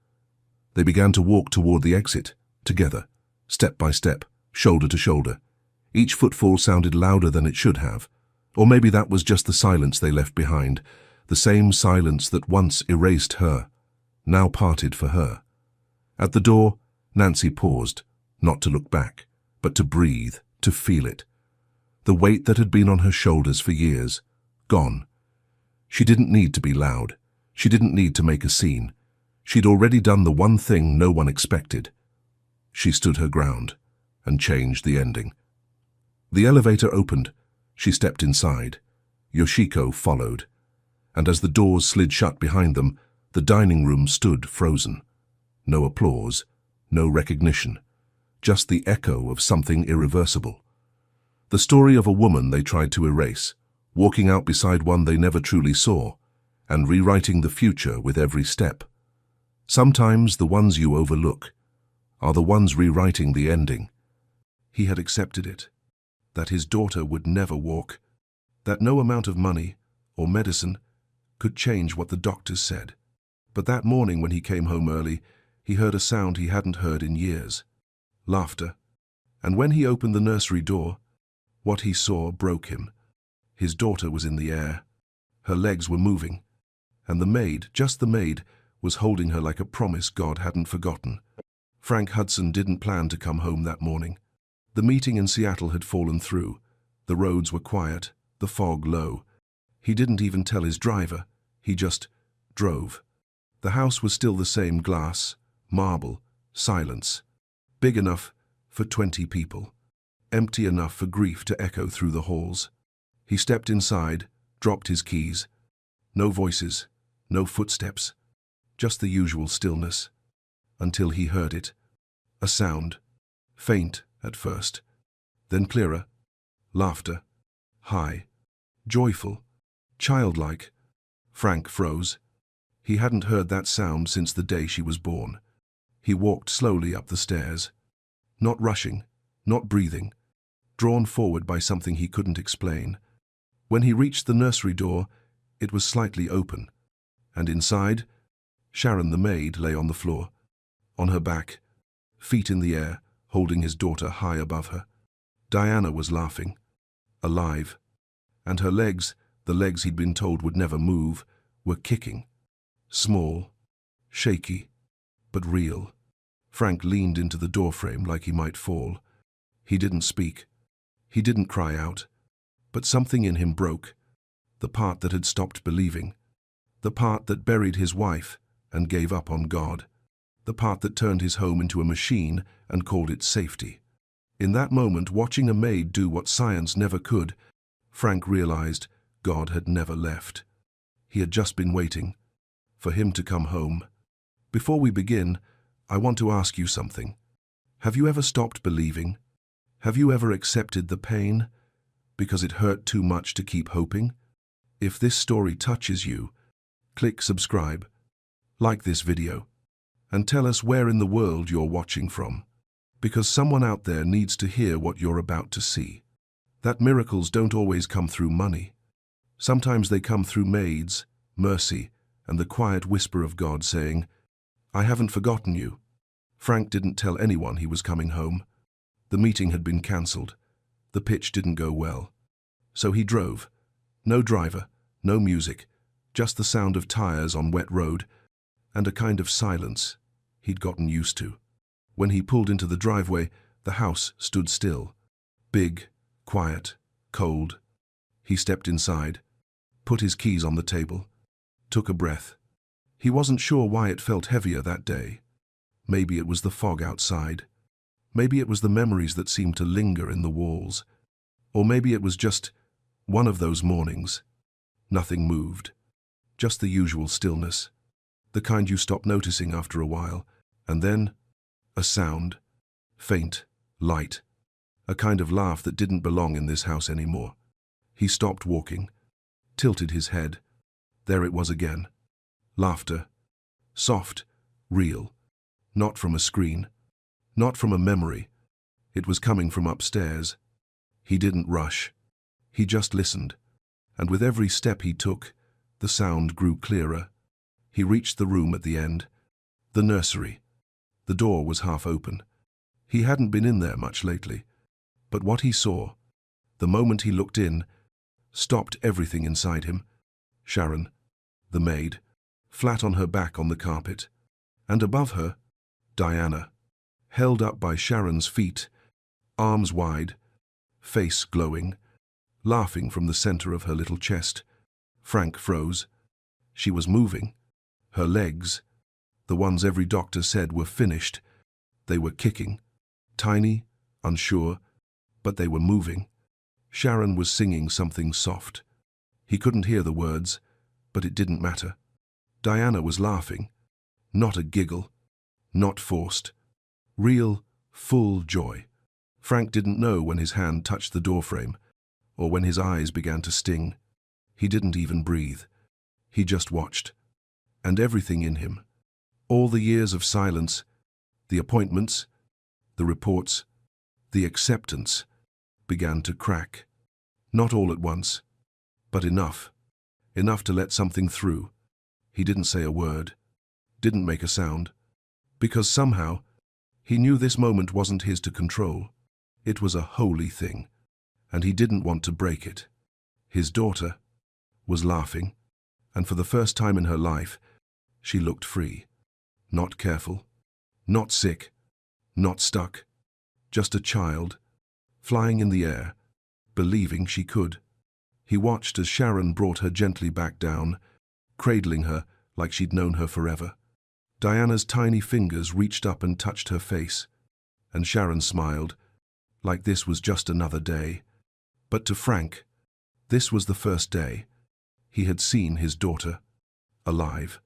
They began to walk toward the exit, together, step by step, shoulder to shoulder. Each footfall sounded louder than it should have. Or maybe that was just the silence they left behind, the same silence that once erased her, now parted for her. At the door, Nancy paused, not to look back, but to breathe, to feel it. The weight that had been on her shoulders for years, gone. She didn't need to be loud. She didn't need to make a scene. She'd already done the one thing no one expected. She stood her ground and changed the ending. The elevator opened. She stepped inside. Yoshiko followed. And as the doors slid shut behind them, the dining room stood frozen. No applause, no recognition, just the echo of something irreversible. The story of a woman they tried to erase, walking out beside one they never truly saw, and rewriting the future with every step. Sometimes the ones you overlook are the ones rewriting the ending. He had accepted it, that his daughter would never walk, that no amount of money or medicine could change what the doctors said. But that morning when he came home early, he heard a sound he hadn't heard in years. Laughter. And when he opened the nursery door, what he saw broke him. His daughter was in the air. Her legs were moving. And the maid, just the maid, was holding her like a promise God hadn't forgotten. Frank Hudson didn't plan to come home that morning. The meeting in Seattle had fallen through. The roads were quiet, the fog low. He didn't even tell his driver. He just drove. The house was still the same glass, marble, silence. Big enough for 20 people. Empty enough for grief to echo through the halls. He stepped inside, dropped his keys. No voices, no footsteps. Just the usual stillness. Until he heard it. A sound. Faint at first. Then clearer. Laughter. High. Joyful. Childlike. Frank froze. He hadn't heard that sound since the day she was born. He walked slowly up the stairs. Not rushing, not breathing. Drawn forward by something he couldn't explain. When he reached the nursery door, it was slightly open. And inside, Sharon the maid lay on the floor. On her back, feet in the air, holding his daughter high above her. Diana was laughing. Alive. And her legs, the legs he'd been told would never move, were kicking. Small, shaky, but real. Frank leaned into the doorframe like he might fall. He didn't speak. He didn't cry out. But something in him broke. The part that had stopped believing. The part that buried his wife and gave up on God. The part that turned his home into a machine and called it safety. In that moment, watching a maid do what science never could, Frank realized God had never left. He had just been waiting for him to come home. Before we begin, I want to ask you something. Have you ever stopped believing? Have you ever accepted the pain because it hurt too much to keep hoping? If this story touches you, click subscribe, like this video, and tell us where in the world you're watching from. Because someone out there needs to hear what you're about to see. That miracles don't always come through money. Sometimes they come through maids, mercy, and the quiet whisper of God saying, "I haven't forgotten you." Frank didn't tell anyone he was coming home. The meeting had been cancelled. The pitch didn't go well. So he drove. No driver, no music, just the sound of tires on wet road, and a kind of silence he'd gotten used to. When he pulled into the driveway, the house stood still. Big, quiet, cold. He stepped inside, put his keys on the table, took a breath. He wasn't sure why it felt heavier that day. Maybe it was the fog outside. Maybe it was the memories that seemed to linger in the walls. Or maybe it was just one of those mornings. Nothing moved. Just the usual stillness. The kind you stop noticing after a while. And then, a sound. Faint, light. A kind of laugh that didn't belong in this house anymore. He stopped walking, tilted his head. There it was again. Laughter. Soft, real. Not from a screen. Not from a memory. It was coming from upstairs. He didn't rush. He just listened. And with every step he took, the sound grew clearer. He reached the room at the end. The nursery. The door was half open. He hadn't been in there much lately. But what he saw, the moment he looked in, stopped everything inside him. Sharon, the maid, flat on her back on the carpet. And above her, Diana, held up by Sharon's feet, arms wide, face glowing, laughing from the center of her little chest. Frank froze. She was moving. Her legs, the ones every doctor said were finished, they were kicking. Tiny, unsure, but they were moving. Sharon was singing something soft. He couldn't hear the words, but it didn't matter. Diana was laughing. Not a giggle. Not forced. Real, full joy. Frank didn't know when his hand touched the doorframe, or when his eyes began to sting. He didn't even breathe. He just watched. And everything in him, all the years of silence, the appointments, the reports, the acceptance, began to crack. Not all at once, but enough. Enough to let something through. He didn't say a word, didn't make a sound, because somehow he knew this moment wasn't his to control. It was a holy thing, and he didn't want to break it. His daughter was laughing, and for the first time in her life, she looked free. Not careful, not sick, not stuck. Just a child, flying in the air, believing she could. He watched as Sharon brought her gently back down, cradling her like she'd known her forever. Diana's tiny fingers reached up and touched her face, and Sharon smiled, like this was just another day. But to Frank, this was the first day. He had seen his daughter, alive.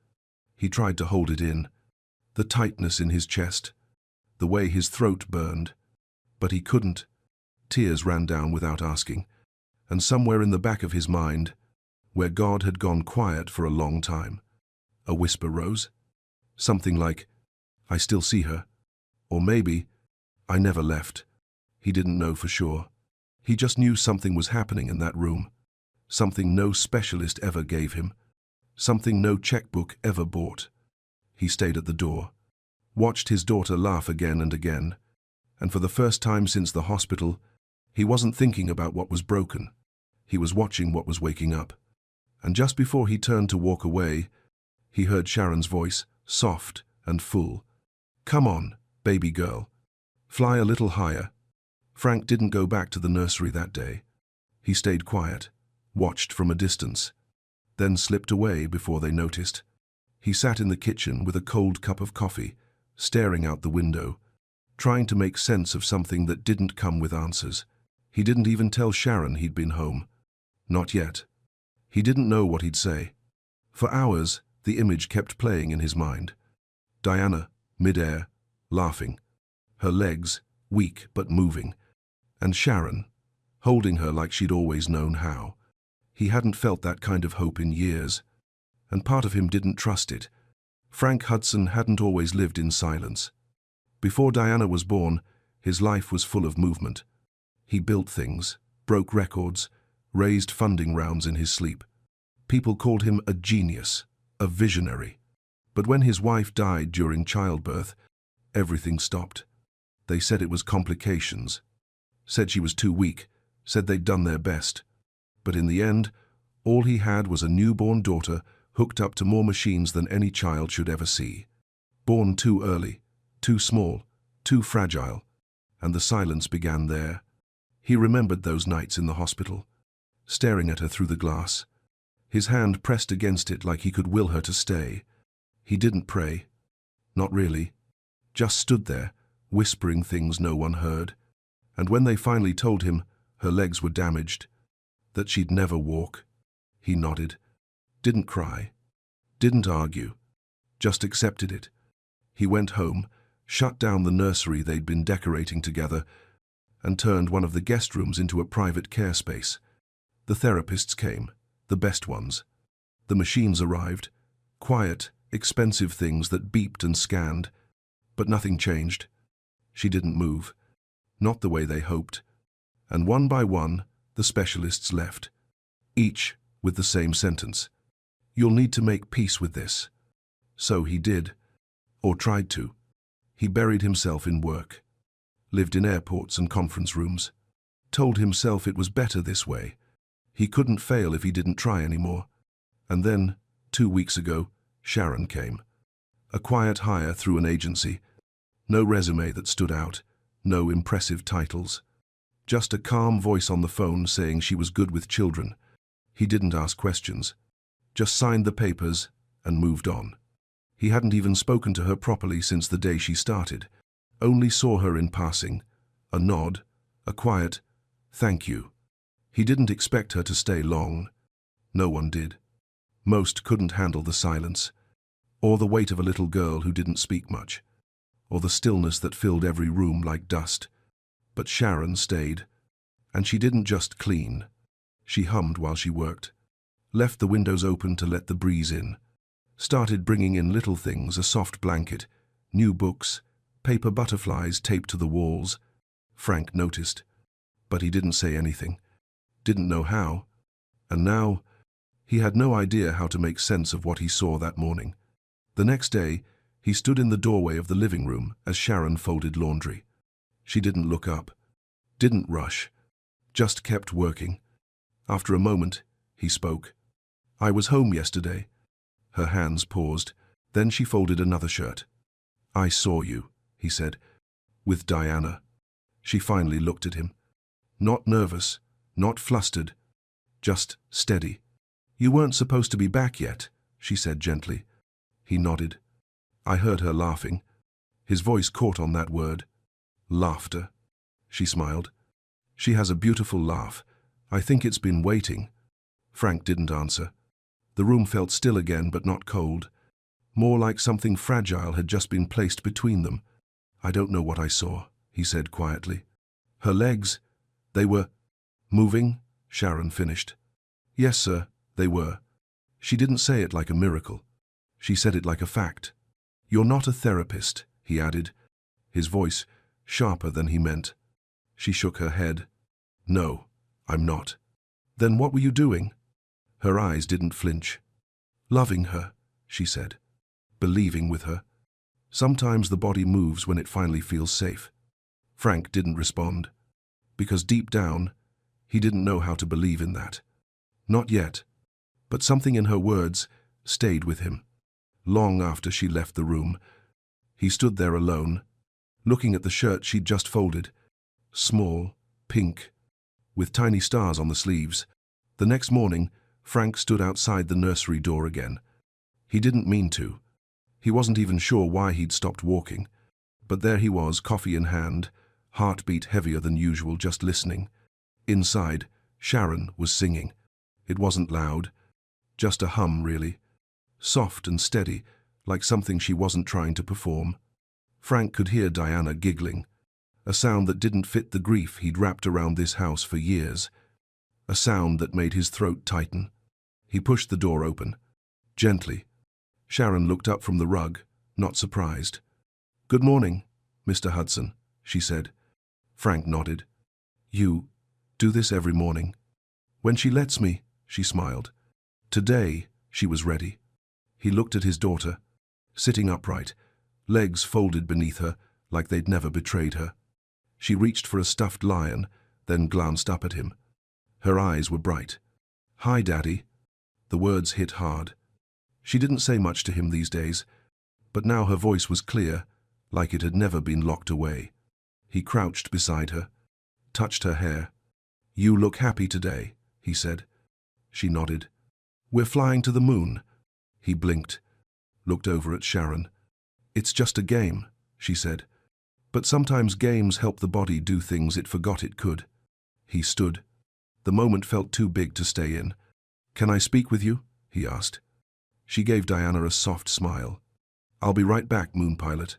He tried to hold it in, the tightness in his chest, the way his throat burned. But he couldn't. Tears ran down without asking, and somewhere in the back of his mind, where God had gone quiet for a long time, a whisper rose. Something like, "I still see her," or maybe, "I never left." He didn't know for sure. He just knew something was happening in that room, something no specialist ever gave him, something no checkbook ever bought. He stayed at the door, watched his daughter laugh again and again, and for the first time since the hospital, he wasn't thinking about what was broken. He was watching what was waking up. And just before he turned to walk away, he heard Sharon's voice, soft and full. "Come on, baby girl. Fly a little higher. Frank didn't go back to the nursery that day. He stayed quiet, watched from a distance, then slipped away before they noticed. He sat in the kitchen with a cold cup of coffee, staring out the window, trying to make sense of something that didn't come with answers. He didn't even tell Sharon he'd been home. Not yet. He didn't know what he'd say. For hours, the image kept playing in his mind. Diana, mid-air, laughing. Her legs, weak but moving. And Sharon, holding her like she'd always known how. He hadn't felt that kind of hope in years, and part of him didn't trust it. Frank Hudson hadn't always lived in silence. Before Diana was born, his life was full of movement. He built things, broke records, raised funding rounds in his sleep. People called him a genius, a visionary. But when his wife died during childbirth, everything stopped. They said it was complications, said she was too weak, said they'd done their best. But in the end, all he had was a newborn daughter hooked up to more machines than any child should ever see. Born too early, too small, too fragile, and the silence began there. He remembered those nights in the hospital, staring at her through the glass, his hand pressed against it like he could will her to stay. He didn't pray. Not really. Just stood there, whispering things no one heard. And when they finally told him her legs were damaged, that she'd never walk, he nodded. Didn't cry. Didn't argue. Just accepted it. He went home, shut down the nursery they'd been decorating together, and turned one of the guest rooms into a private care space. The therapists came, the best ones. The machines arrived, quiet, expensive things that beeped and scanned, but nothing changed. She didn't move, not the way they hoped. And one by one, the specialists left, each with the same sentence. You'll need to make peace with this. So he did, or tried to. He buried himself in work, lived in airports and conference rooms, told himself it was better this way. He couldn't fail if he didn't try anymore. And then, 2 weeks ago, Sharon came. A quiet hire through an agency. No resume that stood out, no impressive titles. Just a calm voice on the phone saying she was good with children. He didn't ask questions, just signed the papers and moved on. He hadn't even spoken to her properly since the day she started. Only saw her in passing, a nod, a quiet, "Thank you." He didn't expect her to stay long. No one did. Most couldn't handle the silence, or the weight of a little girl who didn't speak much, or the stillness that filled every room like dust. But Sharon stayed, and she didn't just clean. She hummed while she worked, left the windows open to let the breeze in, started bringing in little things, a soft blanket, new books, paper butterflies taped to the walls. Frank noticed, but he didn't say anything, didn't know how. And now, he had no idea how to make sense of what he saw that morning. The next day, he stood in the doorway of the living room as Sharon folded laundry. She didn't look up, didn't rush, just kept working. After a moment, he spoke. "I was home yesterday." Her hands paused, then she folded another shirt. "I saw you," he said, "with Diana." She finally looked at him. Not nervous, not flustered, just steady. "You weren't supposed to be back yet," she said gently. He nodded. I heard her laughing. His voice caught on that word. Laughter. She smiled. "She has a beautiful laugh. I think it's been waiting." Frank didn't answer. The room felt still again, but not cold. More like something fragile had just been placed between them. "I don't know what I saw," he said quietly. "Her legs, they were moving," Sharon finished. "Yes, sir, they were." She didn't say it like a miracle. She said it like a fact. "You're not a therapist," he added, his voice sharper than he meant. She shook her head. "No, I'm not." "Then what were you doing?" Her eyes didn't flinch. "Loving her," she said. "Believing with her. Sometimes the body moves when it finally feels safe." Frank didn't respond, because deep down, he didn't know how to believe in that. Not yet. But something in her words stayed with him. Long after she left the room, he stood there alone, looking at the shirt she'd just folded, small, pink, with tiny stars on the sleeves. The next morning, Frank stood outside the nursery door again. He didn't mean to. He wasn't even sure why he'd stopped walking. But there he was, coffee in hand, heartbeat heavier than usual, just listening. Inside, Sharon was singing. It wasn't loud, just a hum, really. Soft and steady, like something she wasn't trying to perform. Frank could hear Diana giggling, a sound that didn't fit the grief he'd wrapped around this house for years. A sound that made his throat tighten. He pushed the door open. Gently. Sharon looked up from the rug, not surprised. "Good morning, Mr. Hudson," she said. Frank nodded. "You do this every morning?" "When she lets me," she smiled. Today, she was ready. He looked at his daughter, sitting upright, legs folded beneath her like they'd never betrayed her. She reached for a stuffed lion, then glanced up at him. Her eyes were bright. "Hi, Daddy." The words hit hard. She didn't say much to him these days, but now her voice was clear, like it had never been locked away. He crouched beside her, touched her hair. "You look happy today," he said. She nodded. "We're flying to the moon." He blinked, looked over at Sharon. "It's just a game," she said. "But sometimes games help the body do things it forgot it could." He stood. The moment felt too big to stay in. "Can I speak with you?" he asked. She gave Diana a soft smile. "I'll be right back, Moon Pilot."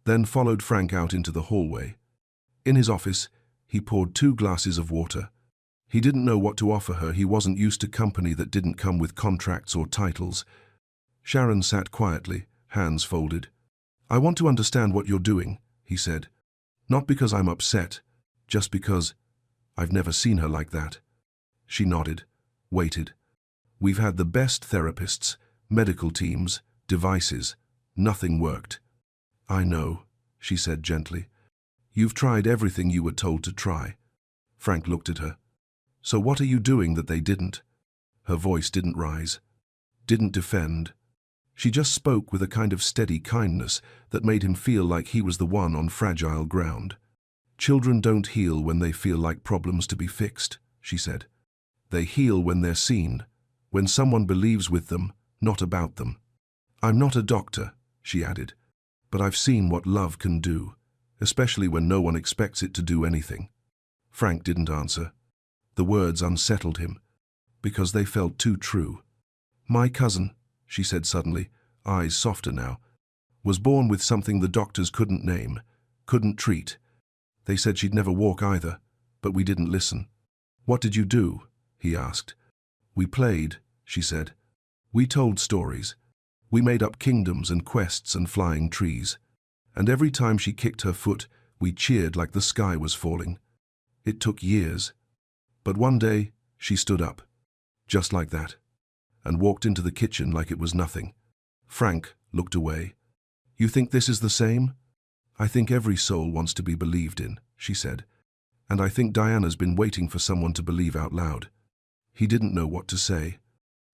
Then followed Frank out into the hallway. In his office, he poured 2 glasses of water. He didn't know what to offer her. He wasn't used to company that didn't come with contracts or titles. Sharon sat quietly, hands folded. "I want to understand what you're doing," he said. "Not because I'm upset, just because I've never seen her like that." She nodded, waited. "We've had the best therapists, medical teams, devices. Nothing worked." "I know," she said gently. "You've tried everything you were told to try." Frank looked at her. "So what are you doing that they didn't?" Her voice didn't rise, didn't defend. She just spoke with a kind of steady kindness that made him feel like he was the one on fragile ground. "Children don't heal when they feel like problems to be fixed," she said. "They heal when they're seen, when someone believes with them, not about them." "I'm not a doctor," she added, "but I've seen what love can do, especially when no one expects it to do anything." Frank didn't answer. The words unsettled him, because they felt too true. "My cousin," she said suddenly, eyes softer now, "was born with something the doctors couldn't name, couldn't treat. They said she'd never walk either, but we didn't listen." "What did you do?" he asked. "We played," she said. "We told stories. We made up kingdoms and quests and flying trees. And every time she kicked her foot, we cheered like the sky was falling. It took years. But one day, she stood up, just like that, and walked into the kitchen like it was nothing." Frank looked away. "You think this is the same?" "I think every soul wants to be believed in," she said. "And I think Diana's been waiting for someone to believe out loud." He didn't know what to say.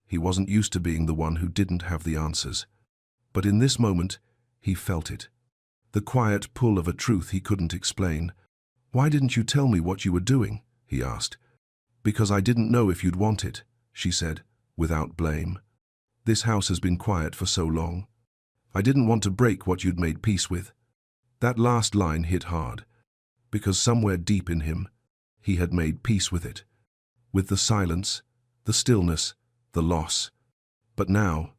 He wasn't used to being the one who didn't have the answers. But in this moment, he felt it. The quiet pull of a truth he couldn't explain. "Why didn't you tell me what you were doing?" he asked. "Because I didn't know if you'd want it," she said, without blame. "This house has been quiet for so long. I didn't want to break what you'd made peace with." That last line hit hard, because somewhere deep in him, he had made peace with it. With the silence, the stillness, the loss. But now,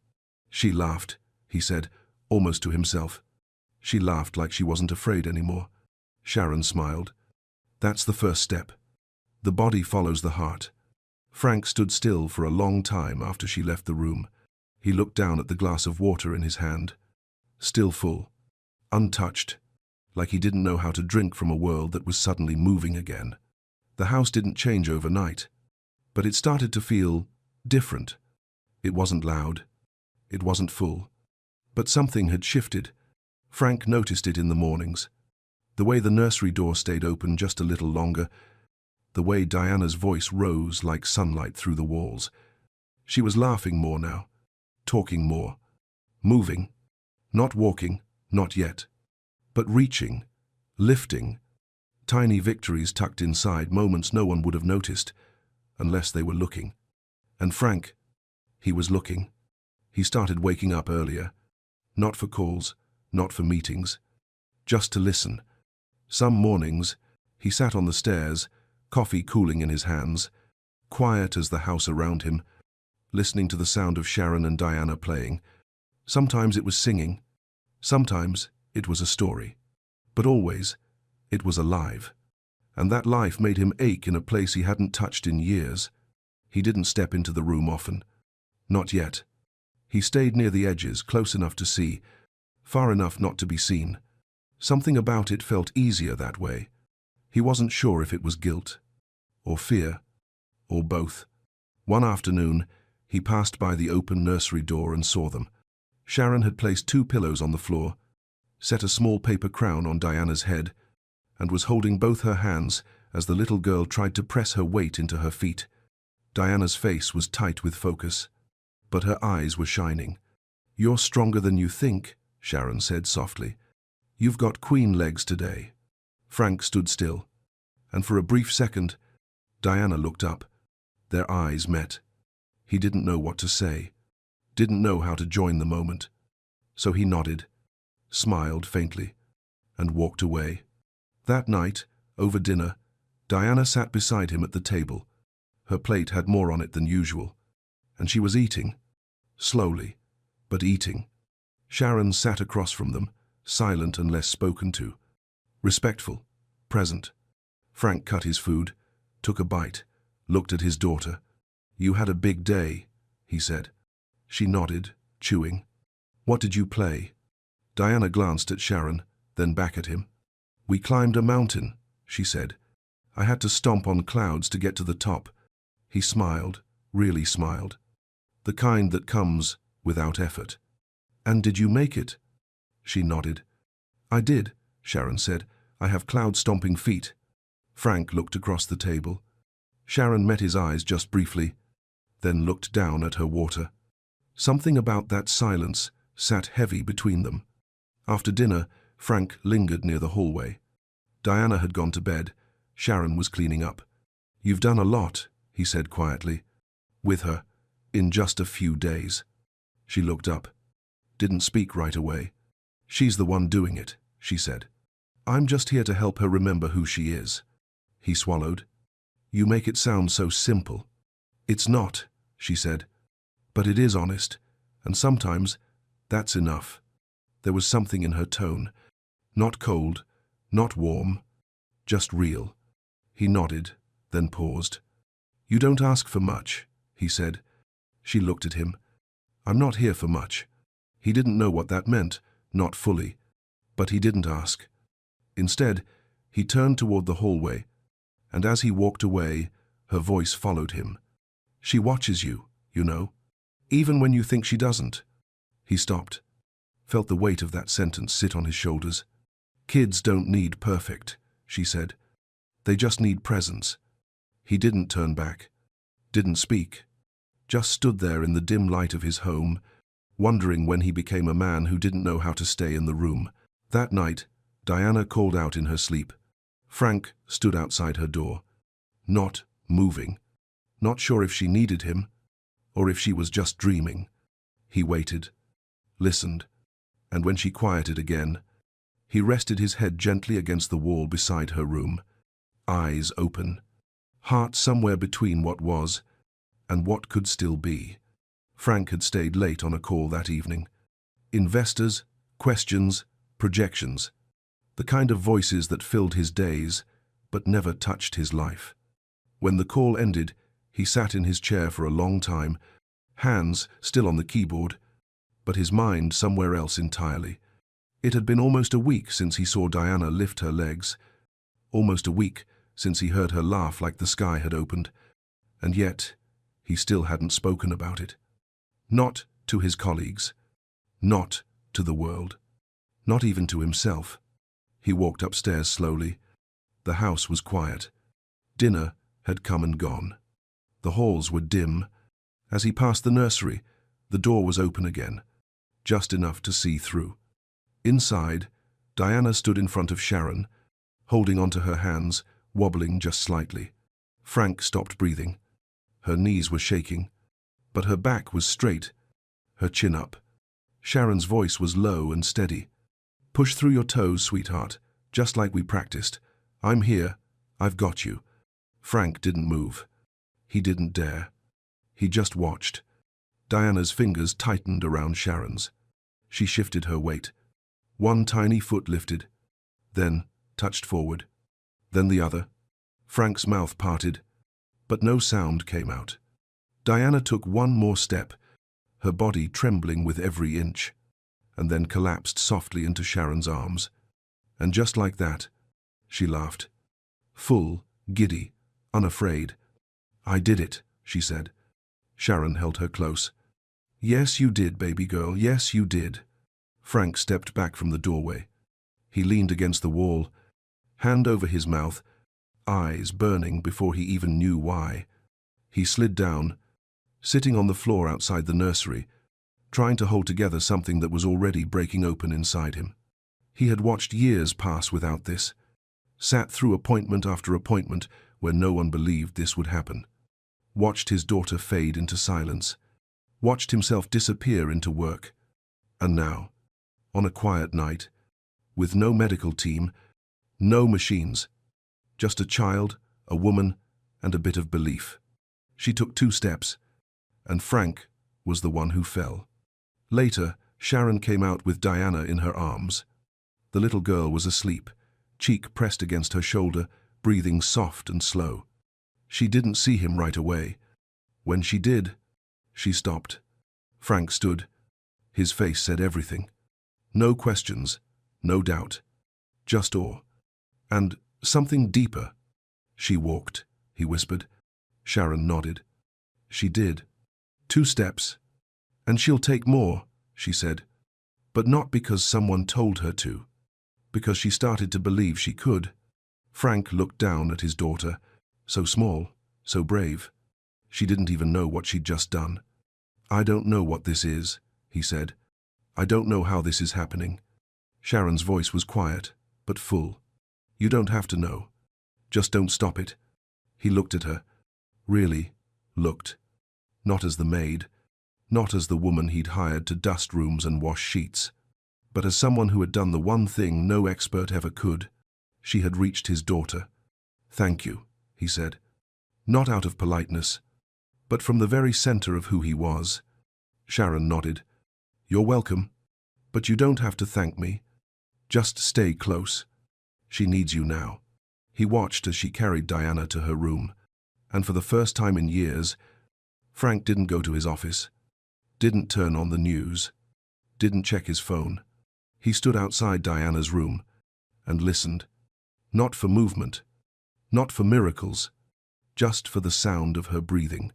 she laughed, he said, almost to himself. She laughed like she wasn't afraid anymore. Sharon smiled. "That's the first step. The body follows the heart." Frank stood still for a long time after she left the room. He looked down at the glass of water in his hand. Still full, untouched, like he didn't know how to drink from a world that was suddenly moving again. The house didn't change overnight, but it started to feel different. It wasn't loud. It wasn't full. But something had shifted. Frank noticed it in the mornings. The way the nursery door stayed open just a little longer. The way Diana's voice rose like sunlight through the walls. She was laughing more now, talking more, moving, not walking, not yet, but reaching, lifting. Tiny victories tucked inside, moments no one would have noticed, unless they were looking. And Frank, he was looking. He started waking up earlier. Not for calls, not for meetings, just to listen. Some mornings, he sat on the stairs, coffee cooling in his hands, quiet as the house around him, listening to the sound of Sharon and Diana playing. Sometimes it was singing, sometimes it was a story. But always, it was alive. And that life made him ache in a place he hadn't touched in years. He didn't step into the room often. Not yet. He stayed near the edges, close enough to see, far enough not to be seen. Something about it felt easier that way. He wasn't sure if it was guilt, or fear, or both. One afternoon, he passed by the open nursery door and saw them. Sharon had placed 2 pillows on the floor, set a small paper crown on Diana's head, and was holding both her hands as the little girl tried to press her weight into her feet. Diana's face was tight with focus, but her eyes were shining. "You're stronger than you think," Sharon said softly. "You've got queen legs today." Frank stood still, and for a brief second, Diana looked up. Their eyes met. He didn't know what to say, didn't know how to join the moment. So he nodded, smiled faintly, and walked away. That night, over dinner, Diana sat beside him at the table. Her plate had more on it than usual, and she was eating, slowly, but eating. Sharon sat across from them, silent and less spoken to. Respectful, present. Frank cut his food, took a bite, looked at his daughter. "You had a big day," he said. She nodded, chewing. "What did you play?" Diana glanced at Sharon, then back at him. "We climbed a mountain," she said. "I had to stomp on clouds to get to the top." He smiled, really smiled. The kind that comes without effort. "And did you make it?" She nodded. "I did," Sharon said. "I have cloud-stomping feet." Frank looked across the table. Sharon met his eyes just briefly, then looked down at her water. Something about that silence sat heavy between them. After dinner, Frank lingered near the hallway. Diana had gone to bed. Sharon was cleaning up. "You've done a lot," he said quietly. "With her, in just a few days." She looked up. Didn't speak right away. "She's the one doing it," she said. "I'm just here to help her remember who she is." He swallowed. "You make it sound so simple." "It's not," she said. "But it is honest, and sometimes that's enough." There was something in her tone. Not cold, not warm, just real. He nodded, then paused. "You don't ask for much," he said. She looked at him. "I'm not here for much." He didn't know what that meant, not fully, but he didn't ask. Instead, he turned toward the hallway, and as he walked away, her voice followed him. "She watches you, you know, even when you think she doesn't." He stopped, felt the weight of that sentence sit on his shoulders. "Kids don't need perfect," she said. "They just need presence." He didn't turn back, didn't speak, just stood there in the dim light of his home, wondering when he became a man who didn't know how to stay in the room. That night, Diana called out in her sleep. Frank stood outside her door, not moving, not sure if she needed him, or if she was just dreaming. He waited, listened, and when she quieted again, he rested his head gently against the wall beside her room, eyes open, heart somewhere between what was and what could still be. Frank had stayed late on a call that evening. Investors, questions, projections, the kind of voices that filled his days but never touched his life. When the call ended, he sat in his chair for a long time, hands still on the keyboard, but his mind somewhere else entirely. It had been almost a week since he saw Diana lift her legs, almost a week since he heard her laugh like the sky had opened, and yet he still hadn't spoken about it. Not to his colleagues, not to the world, not even to himself. He walked upstairs slowly. The house was quiet. Dinner had come and gone. The halls were dim. As he passed the nursery, the door was open again, just enough to see through. Inside, Diana stood in front of Sharon, holding onto her hands, wobbling just slightly. Frank stopped breathing. Her knees were shaking, but her back was straight, her chin up. Sharon's voice was low and steady. "Push through your toes, sweetheart, just like we practiced. I'm here. I've got you." Frank didn't move. He didn't dare. He just watched. Diana's fingers tightened around Sharon's. She shifted her weight. One tiny foot lifted, then touched forward, then the other. Frank's mouth parted, but no sound came out. Diana took one more step, her body trembling with every inch, and then collapsed softly into Sharon's arms. And just like that, she laughed. Full, giddy, unafraid. "I did it," she said. Sharon held her close. "Yes, you did, baby girl, yes, you did." Frank stepped back from the doorway. He leaned against the wall, hand over his mouth, eyes burning before he even knew why. He slid down, sitting on the floor outside the nursery, trying to hold together something that was already breaking open inside him. He had watched years pass without this, sat through appointment after appointment where no one believed this would happen, watched his daughter fade into silence, watched himself disappear into work. And now, on a quiet night, with no medical team, no machines, just a child, a woman, and a bit of belief. She took 2 steps, and Frank was the one who fell. Later, Sharon came out with Diana in her arms. The little girl was asleep, cheek pressed against her shoulder, breathing soft and slow. She didn't see him right away. When she did, she stopped. Frank stood. His face said everything. No questions, no doubt, just awe. And something deeper. "She walked," he whispered. Sharon nodded. "She did. 2 steps. And she'll take more," she said. But not because someone told her to. Because she started to believe she could. Frank looked down at his daughter, so small, so brave. She didn't even know what she'd just done. "I don't know what this is," he said. "I don't know how this is happening." Sharon's voice was quiet, but full. "You don't have to know. Just don't stop it." He looked at her. Really looked. Not as the maid, not as the woman he'd hired to dust rooms and wash sheets, but as someone who had done the one thing no expert ever could. She had reached his daughter. "Thank you," he said. Not out of politeness, but from the very center of who he was. Sharon nodded. "You're welcome, but you don't have to thank me. Just stay close. She needs you now." He watched as she carried Diana to her room, and for the first time in years, Frank didn't go to his office, didn't turn on the news, didn't check his phone. He stood outside Diana's room and listened, not for movement, not for miracles, just for the sound of her breathing.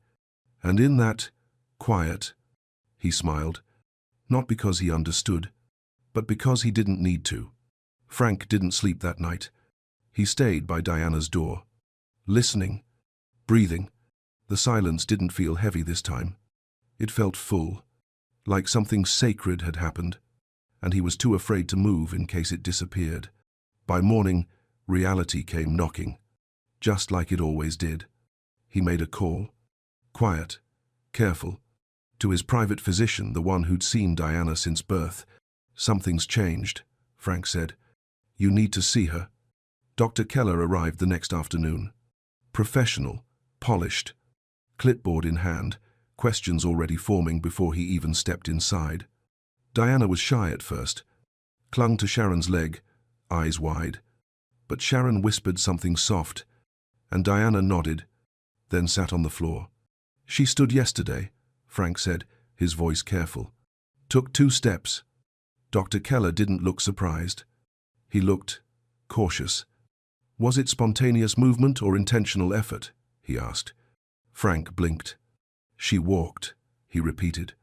And in that quiet, he smiled, not because he understood, but because he didn't need to. Frank didn't sleep that night. He stayed by Diana's door, listening, breathing. The silence didn't feel heavy this time. It felt full, like something sacred had happened, and he was too afraid to move in case it disappeared. By morning, reality came knocking, just like it always did. He made a call, quiet, careful, to his private physician, the one who'd seen Diana since birth. "Something's changed," Frank said. "You need to see her." Dr. Keller arrived the next afternoon. Professional, polished, clipboard in hand, questions already forming before he even stepped inside. Diana was shy at first, clung to Sharon's leg, eyes wide. But Sharon whispered something soft, and Diana nodded, then sat on the floor. "She stood yesterday," Frank said, his voice careful. "Took 2 steps. Dr. Keller didn't look surprised. He looked cautious. "Was it spontaneous movement or intentional effort?" he asked. Frank blinked. "She walked," he repeated.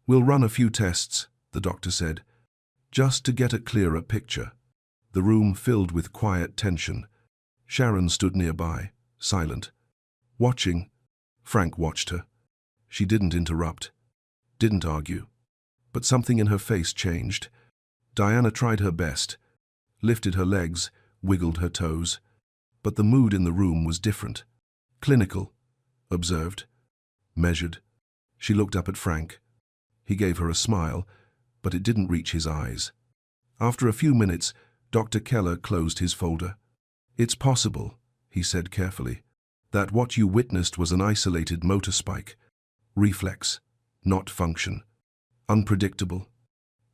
"We'll run a few tests," the doctor said, "just to get a clearer picture." The room filled with quiet tension. Sharon stood nearby, silent, watching. Frank watched her. She didn't interrupt, didn't argue, but something in her face changed. Diana tried her best, lifted her legs, wiggled her toes. But the mood in the room was different. Clinical, observed, measured. She looked up at Frank. He gave her a smile, but it didn't reach his eyes. After a few minutes, Dr. Keller closed his folder. "It's possible," he said carefully, "that what you witnessed was an isolated motor spike. Reflex, not function. Unpredictable.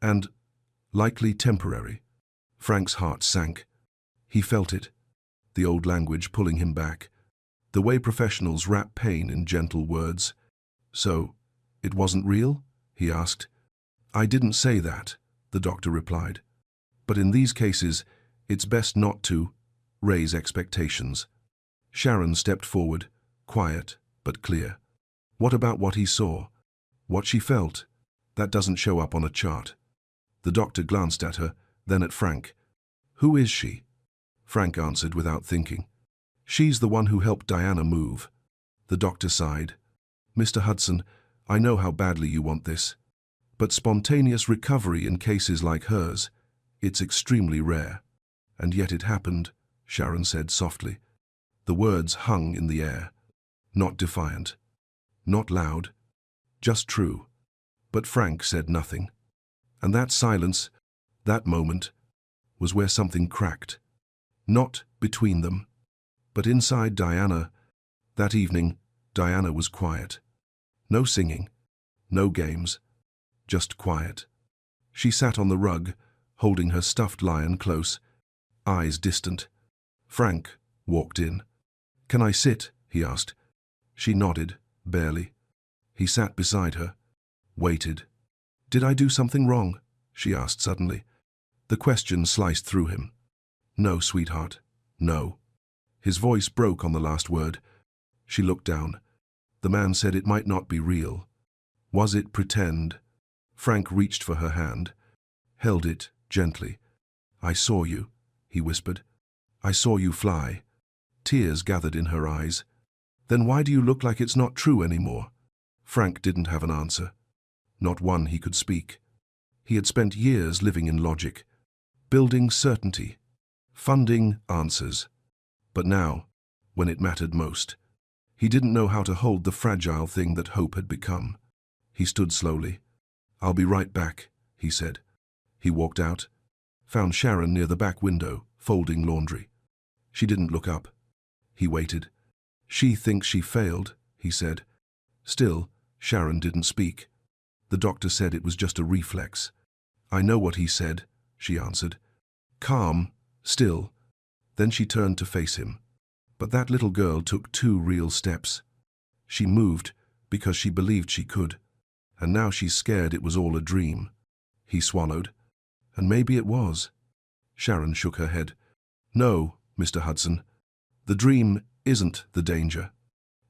And likely temporary." Frank's heart sank. He felt it, the old language pulling him back, the way professionals wrap pain in gentle words. "So, it wasn't real?" he asked. "I didn't say that," the doctor replied. "But in these cases, it's best not to raise expectations." Sharon stepped forward, quiet but clear. "What about what he saw? What she felt? That doesn't show up on a chart." The doctor glanced at her, then at Frank. "Who is she?" Frank answered without thinking. "She's the one who helped Diana move." The doctor sighed. "Mr. Hudson, I know how badly you want this. But spontaneous recovery in cases like hers, it's extremely rare." "And yet it happened," Sharon said softly. The words hung in the air. Not defiant. Not loud. Just true. But Frank said nothing. And that silence, that moment, was where something cracked. Not between them, but inside Diana. That evening, Diana was quiet. No singing, no games, just quiet. She sat on the rug, holding her stuffed lion close, eyes distant. Frank walked in. "Can I sit?" he asked. She nodded, barely. He sat beside her, waited. "Did I do something wrong?" she asked suddenly. The question sliced through him. "No, sweetheart, no." His voice broke on the last word. She looked down. The man said it might not be real. Was it pretend? Frank reached for her hand, held it gently. "I saw you," he whispered. "I saw you fly." Tears gathered in her eyes. "Then why do you look like it's not true anymore?" Frank didn't have an answer. Not one he could speak. He had spent years living in logic, building certainty, funding answers. But now, when it mattered most, he didn't know how to hold the fragile thing that hope had become. He stood slowly. "I'll be right back," he said. He walked out, found Sharon near the back window, folding laundry. She didn't look up. He waited. "She thinks she failed," he said. Still, Sharon didn't speak. The doctor said it was just a reflex. "I know what he said," she answered. Calm, still. Then she turned to face him. But that little girl took 2 real steps. She moved because she believed she could. And now she's scared it was all a dream. He swallowed. "And maybe it was." Sharon shook her head. "No, Mr. Hudson. The dream isn't the danger.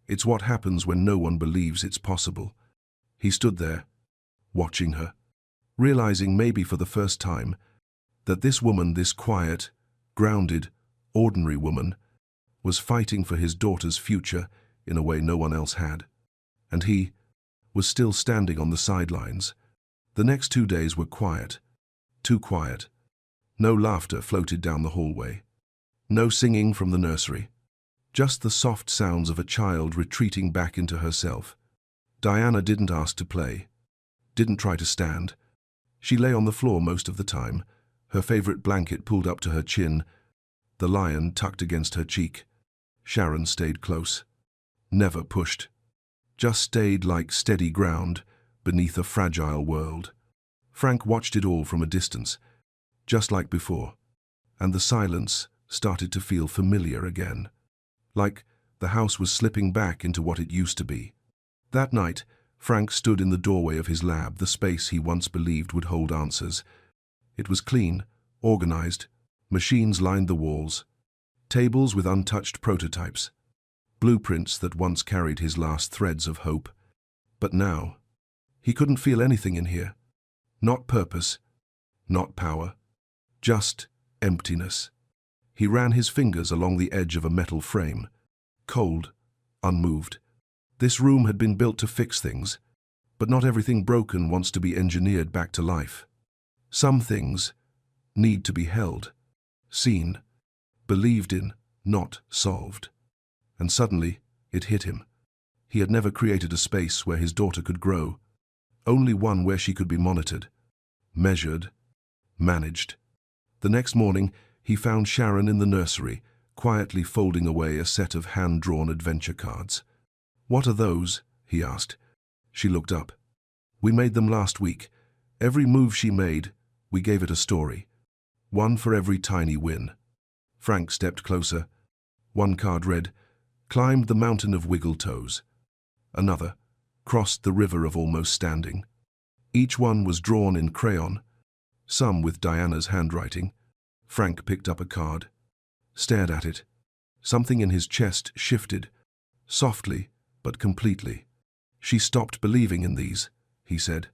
It's what happens when no one believes it's possible." He stood there, watching her, realizing maybe for the first time that this woman, this quiet, grounded, ordinary woman, was fighting for his daughter's future in a way no one else had. And he was still standing on the sidelines. The next 2 days were quiet, too quiet. No laughter floated down the hallway. No singing from the nursery. Just the soft sounds of a child retreating back into herself. Diana didn't ask to play, didn't try to stand. She lay on the floor most of the time, her favorite blanket pulled up to her chin, the lion tucked against her cheek. Sharon stayed close. Never pushed. Just stayed like steady ground beneath a fragile world. Frank watched it all from a distance, just like before, and the silence started to feel familiar again. Like the house was slipping back into what it used to be. That night, Frank stood in the doorway of his lab, the space he once believed would hold answers. It was clean, organized, machines lined the walls, tables with untouched prototypes, blueprints that once carried his last threads of hope. But now, he couldn't feel anything in here. Not purpose, not power, just emptiness. He ran his fingers along the edge of a metal frame, cold, unmoved. This room had been built to fix things, but not everything broken wants to be engineered back to life. Some things need to be held, seen, Believed in, not solved. And suddenly, it hit him. He had never created a space where his daughter could grow, only one where she could be monitored, measured, managed. The next morning, he found Sharon in the nursery, quietly folding away a set of hand-drawn adventure cards. "What are those?" he asked. She looked up. "We made them last week. Every move she made, we gave it a story. One for every tiny win." Frank stepped closer. One card read, "Climbed the mountain of wiggle toes." Another, "Crossed the river of almost standing." Each one was drawn in crayon, some with Diana's handwriting. Frank picked up a card, stared at it. Something in his chest shifted, softly but completely. "She stopped believing in these," he said.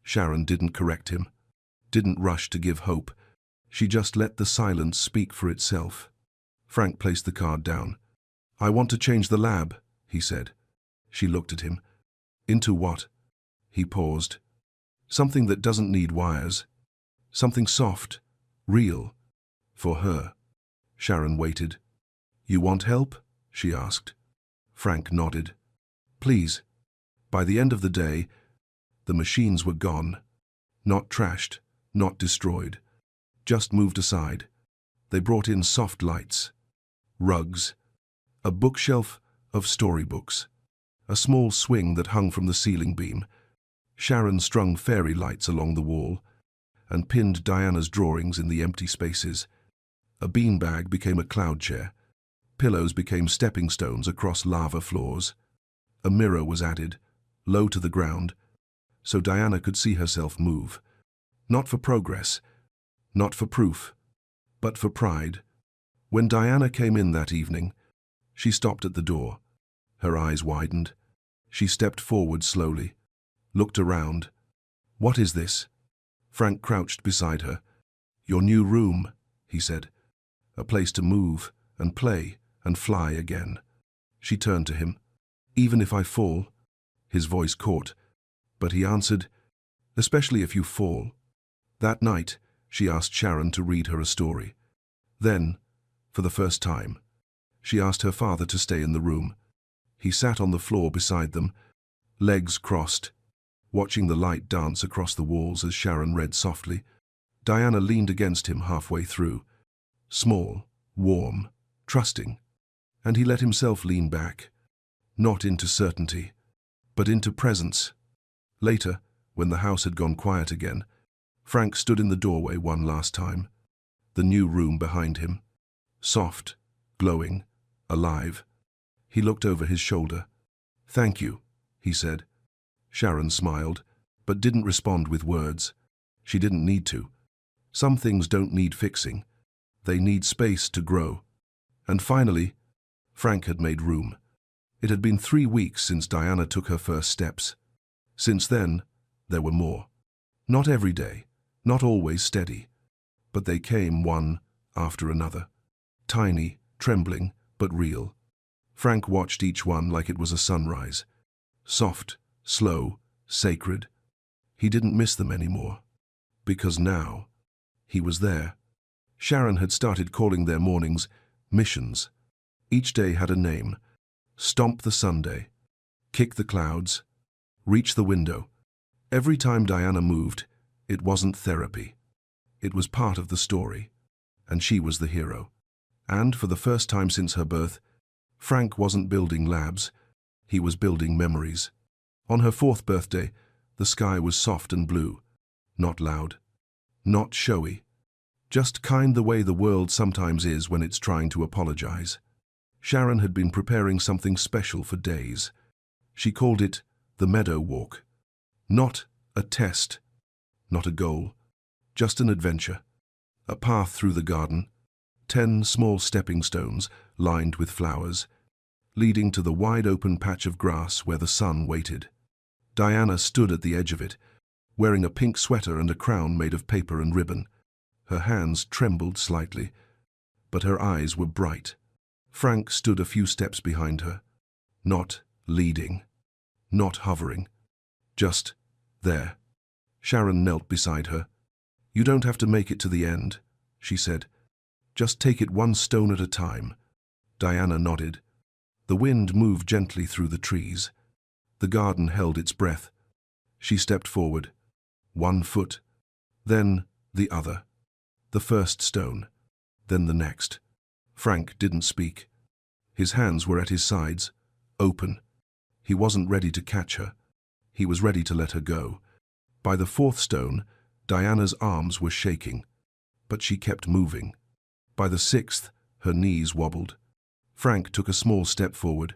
Sharon didn't correct him, didn't rush to give hope. She just let the silence speak for itself. Frank placed the card down. "I want to change the lab," he said. She looked at him. "Into what?" He paused. "Something that doesn't need wires. Something soft, real, for her." Sharon waited. "You want help?" she asked. Frank nodded. "Please." By the end of the day, the machines were gone. Not trashed, not destroyed. Just moved aside. They brought in soft lights, rugs, a bookshelf of storybooks, a small swing that hung from the ceiling beam. Sharon strung fairy lights along the wall and pinned Diana's drawings in the empty spaces. A beanbag became a cloud chair. Pillows became stepping stones across lava floors. A mirror was added, low to the ground, so Diana could see herself move. Not for progress, not for proof, but for pride. When Diana came in that evening, she stopped at the door. Her eyes widened. She stepped forward slowly, looked around. "What is this?" Frank crouched beside her. "Your new room," he said. "A place to move and play and fly again." She turned to him. "Even if I fall?" His voice caught, but he answered, "Especially if you fall." That night, she asked Sharon to read her a story. Then, for the first time, she asked her father to stay in the room. He sat on the floor beside them, legs crossed, watching the light dance across the walls as Sharon read softly. Diana leaned against him halfway through, small, warm, trusting, and he let himself lean back, not into certainty, but into presence. Later, when the house had gone quiet again, Frank stood in the doorway one last time, the new room behind him, soft, glowing, alive. He looked over his shoulder. "Thank you," he said. Sharon smiled, but didn't respond with words. She didn't need to. Some things don't need fixing. They need space to grow. And finally, Frank had made room. It had been 3 weeks since Diana took her first steps. Since then, there were more. Not every day, not always steady, but they came one after another. Tiny, trembling, but real. Frank watched each one like it was a sunrise. Soft, slow, sacred. He didn't miss them anymore. Because now, he was there. Sharon had started calling their mornings missions. Each day had a name. Stomp the Sunday. Kick the clouds. Reach the window. Every time Diana moved, it wasn't therapy. It was part of the story. And she was the hero. And for the first time since her birth, Frank wasn't building labs. He was building memories. On her 4th birthday, the sky was soft and blue. Not loud. Not showy. Just kind the way the world sometimes is when it's trying to apologize. Sharon had been preparing something special for days. She called it the Meadow Walk. Not a test, not a goal, just an adventure. A path through the garden, 10 small stepping stones lined with flowers, leading to the wide-open patch of grass where the sun waited. Diana stood at the edge of it, wearing a pink sweater and a crown made of paper and ribbon. Her hands trembled slightly, but her eyes were bright. Frank stood a few steps behind her, not leading, not hovering, just there. Sharon knelt beside her. "You don't have to make it to the end," she said. Just take it one stone at a time. Diana nodded. The wind moved gently through the trees. The garden held its breath. She stepped forward. 1 foot, then the other. The first stone, then the next. Frank didn't speak. His hands were at his sides, open. He wasn't ready to catch her. He was ready to let her go. By the 4th stone, Diana's arms were shaking, but she kept moving. By the 6th, her knees wobbled. Frank took a small step forward,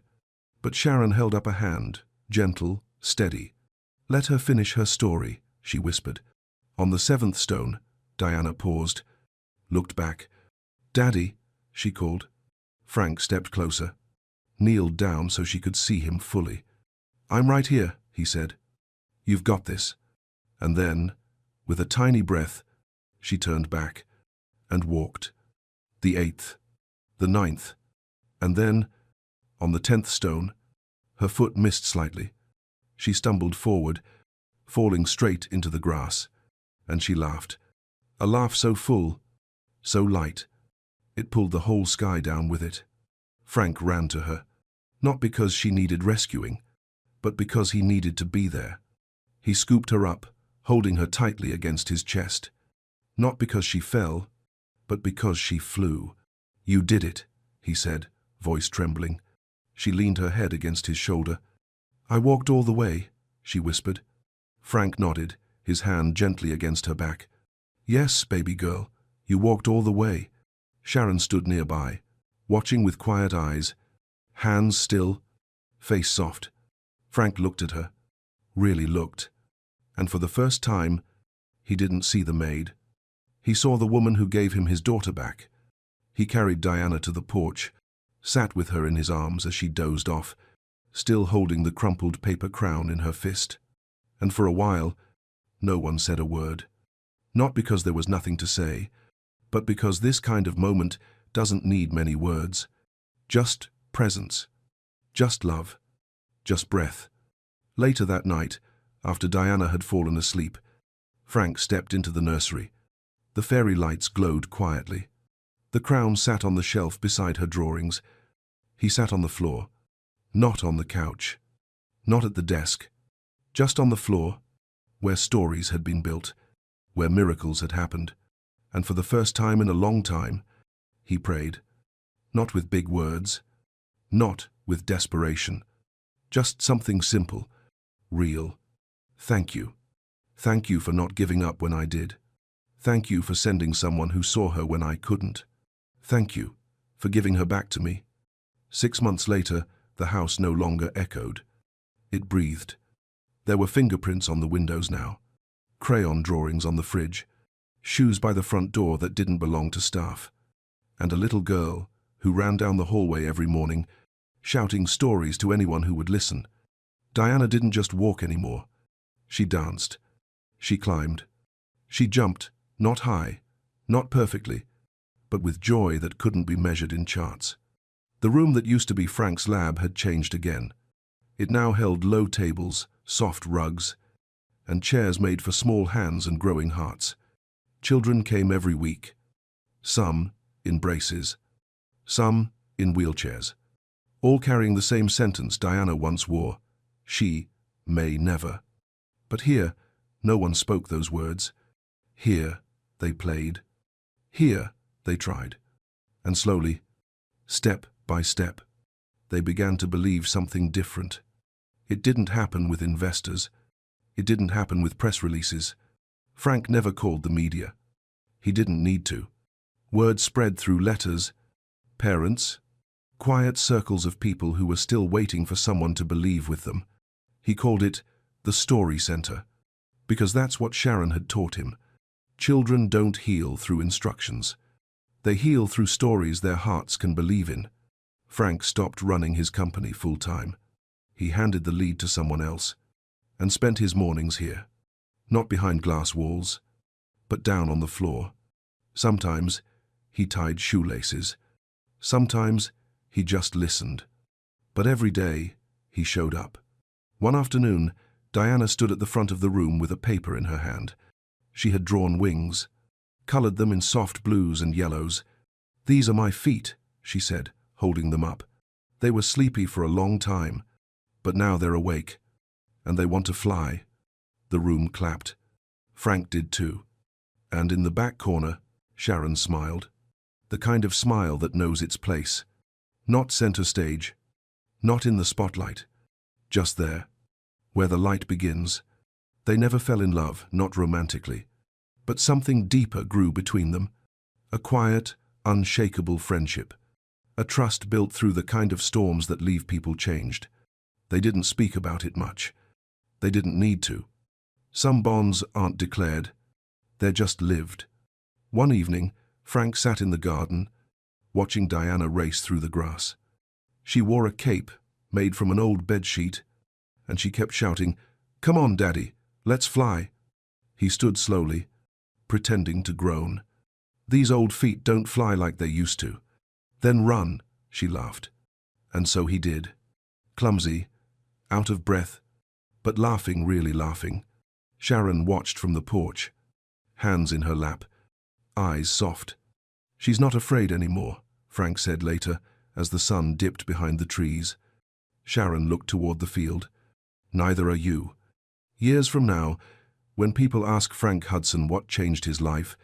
but Sharon held up a hand, gentle, steady. "Let her finish her story," she whispered. On the 7th stone, Diana paused, looked back. "Daddy," she called. Frank stepped closer, kneeled down so she could see him fully. "I'm right here," he said. "You've got this." And then, with a tiny breath, she turned back and walked. The 8th, the 9th, and then, on the 10th stone, her foot missed slightly. She stumbled forward, falling straight into the grass, and she laughed. A laugh so full, so light, it pulled the whole sky down with it. Frank ran to her, not because she needed rescuing, but because he needed to be there. He scooped her up, holding her tightly against his chest. Not because she fell, but because she flew. "You did it," he said, voice trembling. She leaned her head against his shoulder. "I walked all the way," she whispered. Frank nodded, his hand gently against her back. "Yes, baby girl, you walked all the way." Sharon stood nearby, watching with quiet eyes, hands still, face soft. Frank looked at her, really looked, and for the first time, he didn't see the maid. He saw the woman who gave him his daughter back. He carried Diana to the porch, sat with her in his arms as she dozed off, still holding the crumpled paper crown in her fist. And for a while, no one said a word. Not because there was nothing to say, but because this kind of moment doesn't need many words. Just presence, just love, just breath. Later that night, after Diana had fallen asleep, Frank stepped into the nursery. The fairy lights glowed quietly. The crown sat on the shelf beside her drawings. He sat on the floor, not on the couch, not at the desk, just on the floor, where stories had been built, where miracles had happened. And for the first time in a long time, he prayed. Not with big words, not with desperation, just something simple, real. "Thank you. Thank you for not giving up when I did. Thank you for sending someone who saw her when I couldn't. Thank you for giving her back to me." 6 months later, the house no longer echoed. It breathed. There were fingerprints on the windows now, crayon drawings on the fridge, shoes by the front door that didn't belong to staff, and a little girl who ran down the hallway every morning, shouting stories to anyone who would listen. Diana didn't just walk anymore. She danced. She climbed. She jumped, not high, not perfectly, but with joy that couldn't be measured in charts. The room that used to be Frank's lab had changed again. It now held low tables, soft rugs, and chairs made for small hands and growing hearts. Children came every week, some in braces, some in wheelchairs, all carrying the same sentence Diana once wore: "She may never." But here, no one spoke those words. Here, they played. Here, they tried. And slowly, step by step, they began to believe something different. It didn't happen with investors. It didn't happen with press releases. Frank never called the media. He didn't need to. Word spread through letters, parents, quiet circles of people who were still waiting for someone to believe with them. He called it the Story Center, because that's what Sharon had taught him. Children don't heal through instructions. They heal through stories their hearts can believe in. Frank stopped running his company full-time. He handed the lead to someone else and spent his mornings here, not behind glass walls, but down on the floor. Sometimes he tied shoelaces. Sometimes he just listened. But every day he showed up. One afternoon, Diana stood at the front of the room with a paper in her hand. She had drawn wings, colored them in soft blues and yellows, "These are my feet," she said, holding them up. "They were sleepy for a long time, but now they're awake, and they want to fly." The room clapped. Frank did too. And in the back corner, Sharon smiled. The kind of smile that knows its place. Not center stage, not in the spotlight. Just there, where the light begins. They never fell in love, not romantically. But something deeper grew between them. A quiet, unshakable friendship. A trust built through the kind of storms that leave people changed. They didn't speak about it much. They didn't need to. Some bonds aren't declared. They're just lived. One evening, Frank sat in the garden, watching Diana race through the grass. She wore a cape made from an old bedsheet, and she kept shouting, "Come on, Daddy, let's fly." He stood slowly, pretending to groan. "These old feet don't fly like they used to." "Then run," she laughed. And so he did. Clumsy, out of breath, but laughing, really laughing. Sharon watched from the porch, hands in her lap, eyes soft. "She's not afraid anymore," Frank said later, as the sun dipped behind the trees. Sharon looked toward the field. "Neither are you." Years from now, when people ask Frank Hudson what changed his life,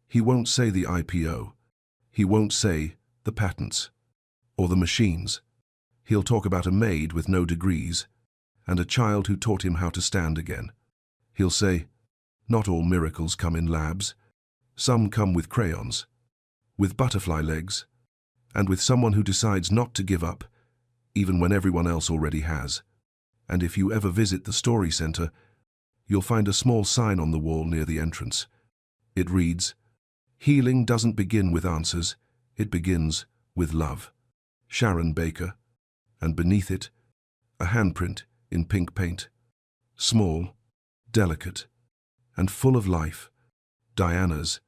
he won't say the IPO. He won't say the patents or the machines. He'll talk about a maid with no degrees and a child who taught him how to stand again. He'll say, "Not all miracles come in labs. Some come with crayons, with butterfly legs, and with someone who decides not to give up, even when everyone else already has." And if you ever visit the Story Center, you'll find a small sign on the wall near the entrance. It reads, "Healing doesn't begin with answers, it begins with love. Sharon Baker." And beneath it, a handprint in pink paint. Small, delicate, and full of life. Diana's.